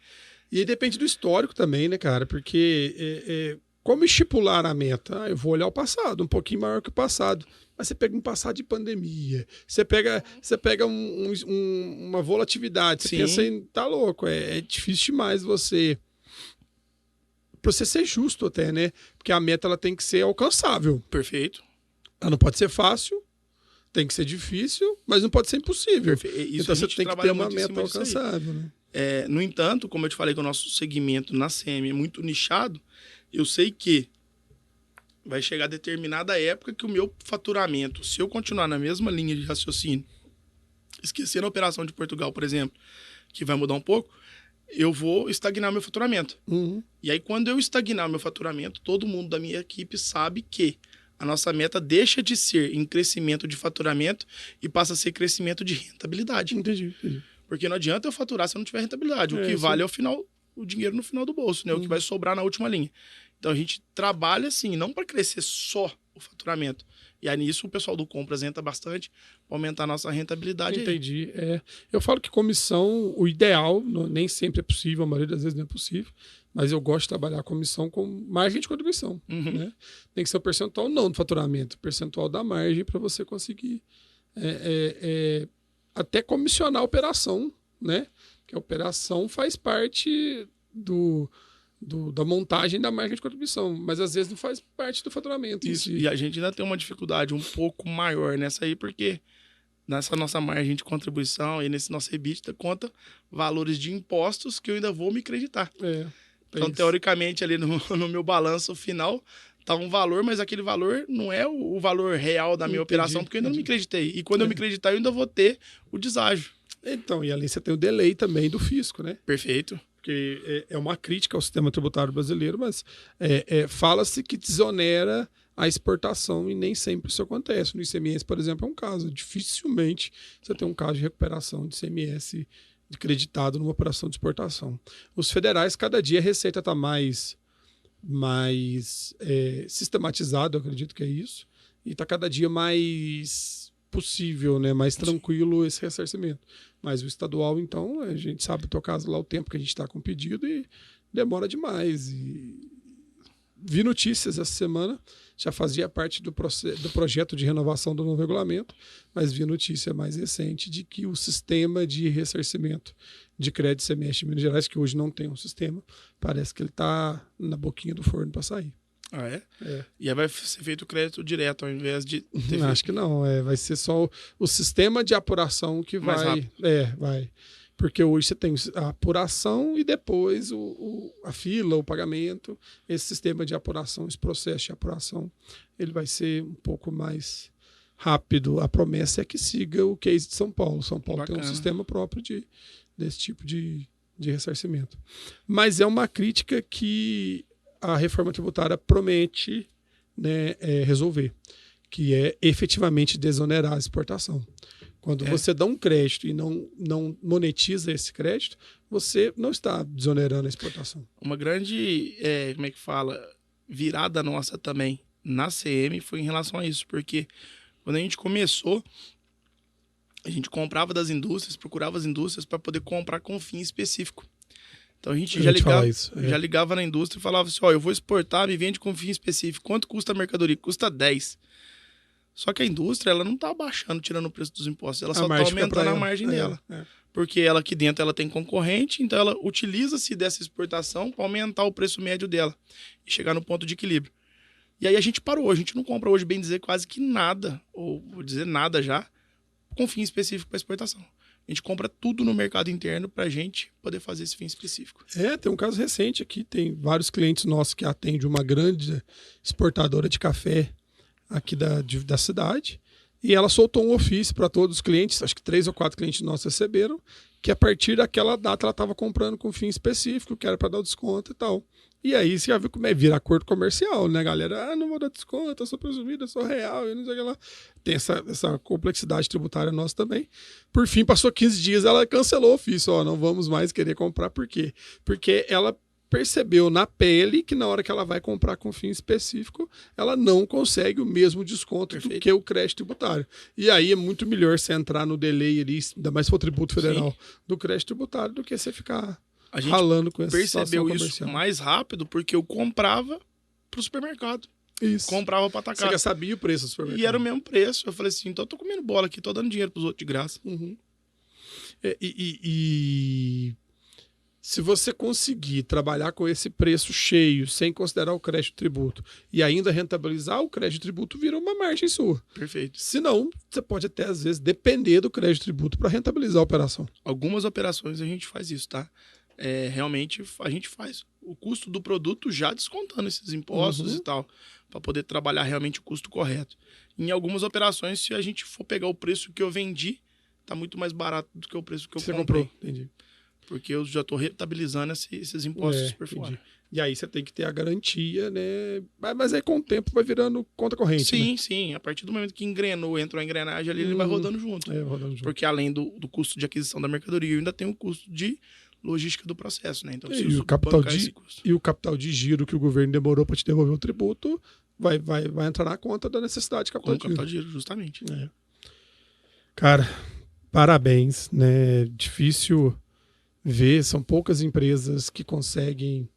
E aí depende do histórico também, né, cara? Porque como estipular a meta? Eu vou olhar o passado, um pouquinho maior que o passado. Mas você pega um passado de pandemia, você pega uma volatilidade, você pensa em, tá louco, é difícil demais você... Pra você ser justo até, né? Porque a meta ela tem que ser alcançável. Perfeito. Ela não pode ser fácil, tem que ser difícil, mas não pode ser impossível. Isso então você tem que ter uma meta alcançável, né? No entanto, como eu te falei que o nosso segmento na CM é muito nichado, eu sei que vai chegar determinada época que o meu faturamento, se eu continuar na mesma linha de raciocínio, esquecendo a operação de Portugal, por exemplo, que vai mudar um pouco, eu vou estagnar meu faturamento. E aí, quando eu estagnar meu faturamento, todo mundo da minha equipe sabe que a nossa meta deixa de ser em crescimento de faturamento e passa a ser crescimento de rentabilidade. Entendi. Porque não adianta eu faturar se eu não tiver rentabilidade. O que vale é o dinheiro no final do bolso, né? O que vai sobrar na última linha. Então, a gente trabalha assim, não para crescer só o faturamento. E aí, nisso, o pessoal do compras entra bastante para aumentar a nossa rentabilidade. Entendi. Eu falo que comissão, o ideal, nem sempre é possível, a maioria das vezes não é possível, mas eu gosto de trabalhar a comissão com margem de contribuição. Né? Tem que ser o percentual não do faturamento, o percentual da margem para você conseguir até comissionar a operação, né? Que a operação faz parte da montagem da margem de contribuição, mas às vezes não faz parte do faturamento. Isso, e a gente ainda tem uma dificuldade um pouco maior nessa aí, porque nessa nossa margem de contribuição e nesse nosso EBITDA, conta valores de impostos que eu ainda vou me creditar. Então, teoricamente, ali no meu balanço final, tá um valor, mas aquele valor não é o valor real da minha operação, porque eu ainda não me creditei. E quando eu me creditar, eu ainda vou ter o deságio. Então, e ali você tem o delay também do fisco, né? Perfeito. Porque é uma crítica ao sistema tributário brasileiro, mas fala-se que desonera a exportação e nem sempre isso acontece. No ICMS, por exemplo, é um caso. Dificilmente você tem um caso de recuperação de ICMS creditado numa operação de exportação. Os federais, cada dia a receita está mais sistematizado, eu acredito que é isso, e está cada dia mais possível, né, mais tranquilo esse ressarcimento. Mas o estadual, então, a gente sabe tocar lá o tempo que a gente está com pedido e demora demais. E vi notícias essa semana, já fazia parte do projeto de renovação do novo regulamento, mas vi notícia mais recente de que o sistema de ressarcimento de crédito ICMS de Minas Gerais, que hoje não tem um sistema, parece que ele está na boquinha do forno para sair. Ah, é? E aí vai ser feito o crédito direto ao invés de ter Acho que não, vai ser só o sistema de apuração que mais vai... rápido. Vai. Porque hoje você tem a apuração e depois a fila, o pagamento. Esse sistema de apuração, esse processo de apuração, ele vai ser um pouco mais rápido. A promessa é que siga o case de São Paulo. São Paulo Bacana. tem um sistema próprio desse tipo de ressarcimento. Mas é uma crítica que a reforma tributária promete, né, resolver, que é efetivamente desonerar a exportação. Quando você dá um crédito e não monetiza esse crédito, você não está desonerando a exportação. Uma grande, como é que fala, virada nossa também na CM foi em relação a isso, porque quando a gente começou, a gente comprava das indústrias, procurava as indústrias para poder comprar com fim específico. Então a gente já ligava na indústria e falava assim, eu vou exportar, me vende com fim específico. Quanto custa a mercadoria? Custa 10. Só que a indústria, ela não está abaixando, tirando o preço dos impostos. Ela só está aumentando a margem dela. Porque ela aqui dentro ela tem concorrente, então ela utiliza-se dessa exportação para aumentar o preço médio dela e chegar no ponto de equilíbrio. E aí a gente parou. A gente não compra hoje, bem dizer, quase que nada, ou vou dizer nada já, com fim específico para exportação. A gente compra tudo no mercado interno para a gente poder fazer esse fim específico. Tem um caso recente aqui. Tem vários clientes nossos que atendem uma grande exportadora de café aqui da cidade, e ela soltou um ofício para todos os clientes, acho que 3 ou 4 clientes nossos receberam, que a partir daquela data ela estava comprando com fim específico, que era para dar desconto e tal. E aí você já viu como vira acordo comercial, né, galera? Não vou dar desconto, eu sou presumido, eu sou real, e não sei o que lá. Tem essa complexidade tributária nossa também. Por fim, passou 15 dias, ela cancelou o ofício, não vamos mais querer comprar. Por quê? Porque ela percebeu na pele que na hora que ela vai comprar com fim específico, ela não consegue o mesmo desconto do que o crédito tributário. E aí é muito melhor você entrar no delay ali, ainda mais se for tributo federal, do crédito tributário, do que você ficar ralando com essa situação comercial. A gente percebeu isso mais rápido porque eu comprava pro supermercado. Isso. Comprava para atacar. Você já sabia o preço do supermercado. E era o mesmo preço. Eu falei assim, então eu tô comendo bola aqui, tô dando dinheiro pros outros de graça. Se você conseguir trabalhar com esse preço cheio, sem considerar o crédito tributo, e ainda rentabilizar, o crédito tributo vira uma margem sua. Perfeito. Se não, você pode até, às vezes, depender do crédito tributo para rentabilizar a operação. Algumas operações a gente faz isso, tá? Realmente, a gente faz o custo do produto já descontando esses impostos e tal, para poder trabalhar realmente o custo correto. Em algumas operações, se a gente for pegar o preço que eu vendi, tá muito mais barato do que o preço que eu comprei. Comprou, entendi. Porque eu já estou rentabilizando esses impostos por fora. E aí você tem que ter a garantia, né? Mas aí com o tempo vai virando conta corrente. Sim, né? Sim. A partir do momento que entrou a engrenagem ali, ele vai rodando junto. Rodando junto. Porque além do custo de aquisição da mercadoria, ainda tem o custo de logística do processo, né? Então, e o capital de giro que o governo demorou para te devolver o tributo vai entrar na conta da necessidade de capital de giro. Justamente. Cara, parabéns, né? Difícil ver, são poucas empresas que conseguem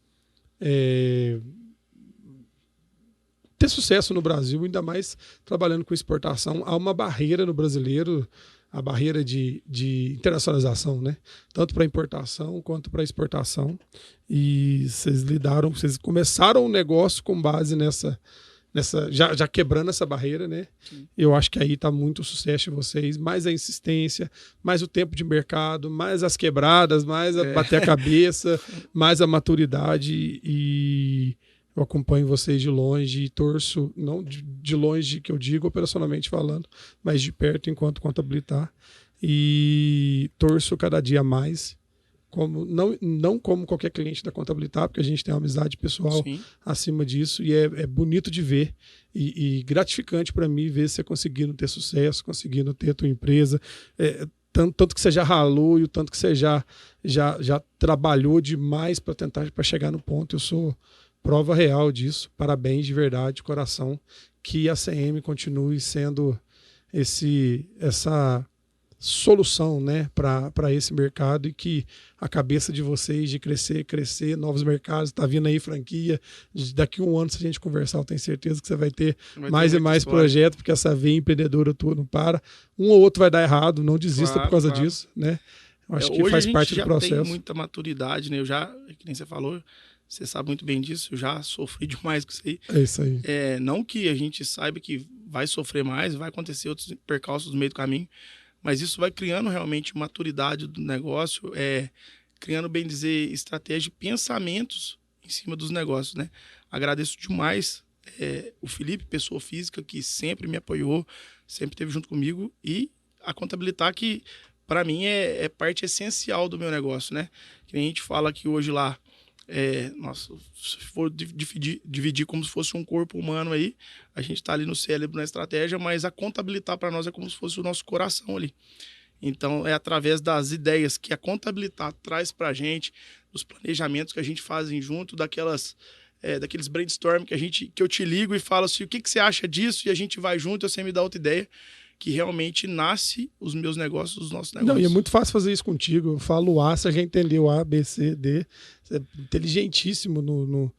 ter sucesso no Brasil, ainda mais trabalhando com exportação. Há uma barreira no brasileiro, a barreira de internacionalização, né? Tanto para importação quanto para exportação. E vocês começaram um negócio com base já quebrando essa barreira, né? Sim. Eu acho que aí está muito o sucesso de vocês, mais a insistência, mais o tempo de mercado, mais as quebradas, mais bater a cabeça, mais a maturidade. E eu acompanho vocês de longe e torço, não de longe que eu digo operacionalmente falando, mas de perto enquanto contabilitar. E torço cada dia mais. Não como qualquer cliente da Contabilitar, porque a gente tem uma amizade pessoal Sim. acima disso, e é bonito de ver e gratificante para mim ver você conseguindo ter sucesso, conseguindo ter a tua empresa, tanto que você já ralou e o tanto que você já trabalhou demais para chegar no ponto. Eu sou prova real disso. Parabéns de verdade, de coração, que a CM continue sendo essa solução, né, para esse mercado, e que a cabeça de vocês de crescer, novos mercados, tá vindo aí franquia, daqui a um ano, se a gente conversar, eu tenho certeza que você vai ter mais e mais projetos, porque essa veia empreendedora tua não para. Um ou outro vai dar errado, não desista por causa disso, né? Eu acho que faz parte do processo. Hoje tem muita maturidade, né? Que nem você falou, você sabe muito bem disso, eu já sofri demais com isso aí. É isso aí. Não que a gente saiba que vai sofrer mais, vai acontecer outros percalços no meio do caminho, mas isso vai criando realmente maturidade do negócio, criando, bem dizer, estratégia e pensamentos em cima dos negócios, né? Agradeço demais o Felipe, pessoa física, que sempre me apoiou, sempre esteve junto comigo, e a Contabilitar, que para mim é parte essencial do meu negócio, né? Que a gente fala que hoje lá, se for dividir como se fosse um corpo humano aí, a gente está ali no cérebro, na estratégia, mas a Contabilitar para nós é como se fosse o nosso coração ali. Então, é através das ideias que a Contabilitar traz para a gente, dos planejamentos que a gente faz junto, daqueles brainstorm que eu te ligo e falo assim, o que você acha disso? E a gente vai junto, você me dá outra ideia, que realmente nasce os meus negócios, os nossos negócios. Não, e é muito fácil fazer isso contigo. Eu falo A, você já entendeu A, B, C, D. Você é inteligentíssimo.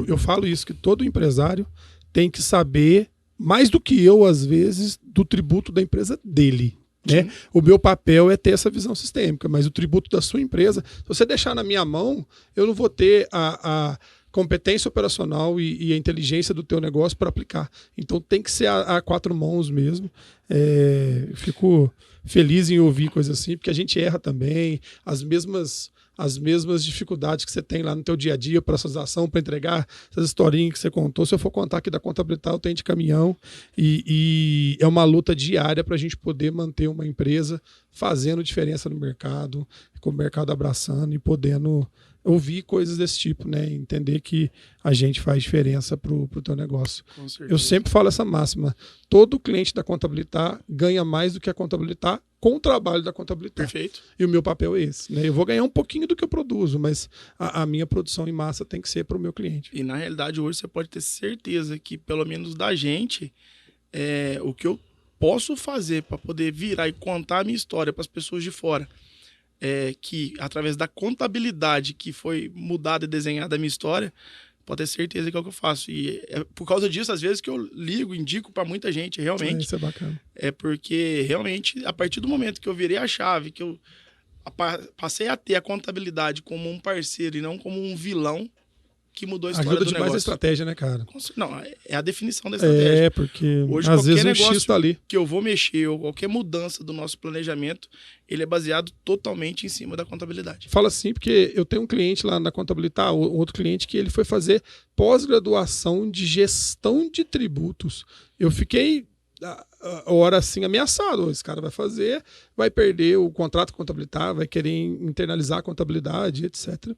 Eu falo isso, que todo empresário tem que saber, mais do que eu, às vezes, do tributo da empresa dele. Né? O meu papel é ter essa visão sistêmica, mas o tributo da sua empresa, se você deixar na minha mão, eu não vou ter a competência operacional e a inteligência do teu negócio para aplicar. Então tem que ser a quatro mãos mesmo. Fico feliz em ouvir coisas assim, porque a gente erra também, as mesmas dificuldades que você tem lá no teu dia a dia para essa ação, para entregar essas historinhas que você contou. Se eu for contar aqui da Contabilitar, eu tenho de caminhão, e é uma luta diária para a gente poder manter uma empresa fazendo diferença no mercado, com o mercado abraçando e podendo ouvir coisas desse tipo, né? Entender que a gente faz diferença pro teu negócio. Eu sempre falo essa máxima: todo cliente da Contabilitar ganha mais do que a Contabilitar com o trabalho da Contabilitar. Perfeito. E o meu papel é esse, né? Eu vou ganhar um pouquinho do que eu produzo, mas a minha produção em massa tem que ser para o meu cliente. E na realidade hoje você pode ter certeza que, pelo menos da gente, o que eu posso fazer para poder virar e contar a minha história para as pessoas de fora, que através da contabilidade que foi mudada e desenhada a minha história, pode ter certeza que é o que eu faço. E é por causa disso, às vezes, que eu ligo, indico para muita gente, realmente. Isso é bacana. É porque, realmente, a partir do momento que eu virei a chave, que eu passei a ter a contabilidade como um parceiro e não como um vilão, que mudou a história ajuda do demais negócio. A estratégia, né, cara? Não, é a definição da estratégia. Porque hoje, às vezes negócio X tá ali. que eu vou mexer, ou qualquer mudança do nosso planejamento, ele é baseado totalmente em cima da contabilidade. Fala assim, porque eu tenho um cliente lá na Contabilitar, outro cliente, que ele foi fazer pós-graduação de gestão de tributos. Eu fiquei hora assim ameaçado: esse cara vai fazer, vai perder o contrato com a Contabilitar, vai querer internalizar a contabilidade, etc.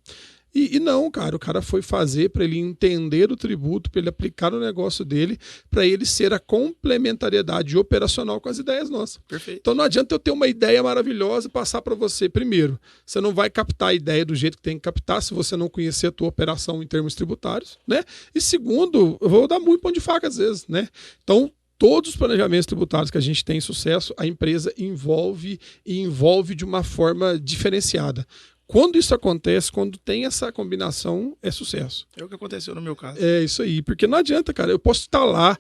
E não, cara, o cara foi fazer para ele entender o tributo, para ele aplicar no negócio dele, para ele ser a complementariedade operacional com as ideias nossas. Perfeito. Então não adianta eu ter uma ideia maravilhosa e passar para você. Primeiro, você não vai captar a ideia do jeito que tem que captar se você não conhecer a tua operação em termos tributários, né? E segundo, eu vou dar muito pão de faca às vezes, né? Então, todos os planejamentos tributários que a gente tem sucesso, a empresa envolve de uma forma diferenciada. quando isso acontece, quando tem essa combinação, é sucesso. É o que aconteceu no meu caso. É isso aí, porque não adianta, cara. Eu posso estar lá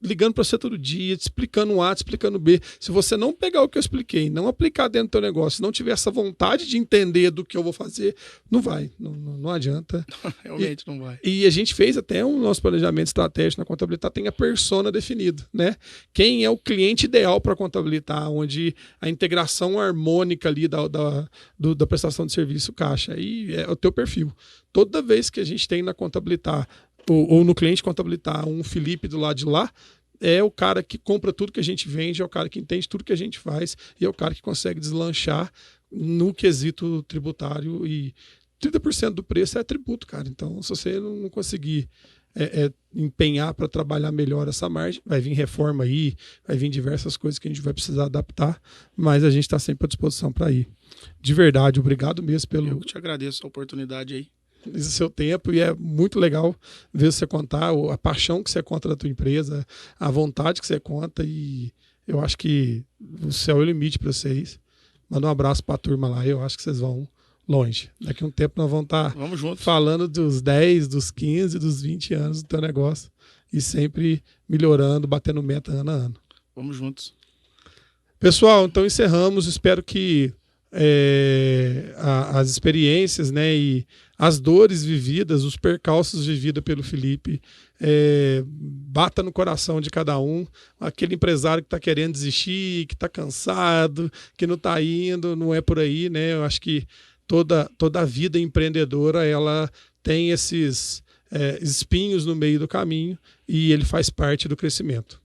ligando para você todo dia, te explicando um A, te explicando B. Se você não pegar o que eu expliquei, não aplicar dentro do teu negócio, não tiver essa vontade de entender do que eu vou fazer, não vai, não adianta. Realmente não vai. E a gente fez até um nosso planejamento estratégico na contabilidade, tem a persona definida, né? Quem é o cliente ideal para contabilitar, onde a integração harmônica ali da prestação de serviço caixa. Aí é o teu perfil. Toda vez que a gente tem na contabilitar, ou no cliente contabilitar, um Felipe do lado de lá, é o cara que compra tudo que a gente vende, é o cara que entende tudo que a gente faz, e é o cara que consegue deslanchar no quesito tributário. E 30% do preço é tributo, cara. Então, se você não conseguir empenhar para trabalhar melhor essa margem, vai vir reforma aí, vai vir diversas coisas que a gente vai precisar adaptar, mas a gente está sempre à disposição para ir. De verdade, obrigado mesmo pelo... Eu te agradeço a oportunidade aí. Esse seu tempo, e é muito legal ver você contar a paixão que você conta da tua empresa, a vontade que você conta, e eu acho que o céu é o limite para vocês. Manda um abraço para a turma lá, eu acho que vocês vão longe. Daqui a um tempo nós vamos estar falando dos 10, dos 15, dos 20 anos do teu negócio, e sempre melhorando, batendo meta ano a ano. Vamos juntos. Pessoal, então encerramos, espero que as experiências, né, e as dores vividas, os percalços vividos pelo Felipe, bata no coração de cada um. Aquele empresário que está querendo desistir, que está cansado, que não está indo, não é por aí, né? Eu acho que toda a vida empreendedora, ela tem esses espinhos no meio do caminho, e ele faz parte do crescimento.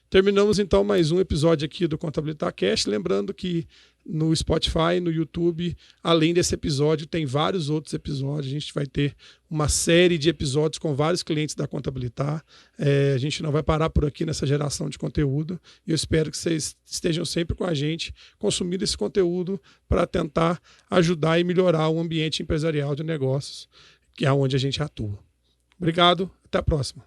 Terminamos então mais um episódio aqui do Contabilitar Cast, lembrando que no Spotify, no YouTube, além desse episódio, tem vários outros episódios. A gente vai ter uma série de episódios com vários clientes da Contabilitar. A gente não vai parar por aqui nessa geração de conteúdo, e eu espero que vocês estejam sempre com a gente, consumindo esse conteúdo para tentar ajudar e melhorar o ambiente empresarial de negócios, que é onde a gente atua. Obrigado, até a próxima.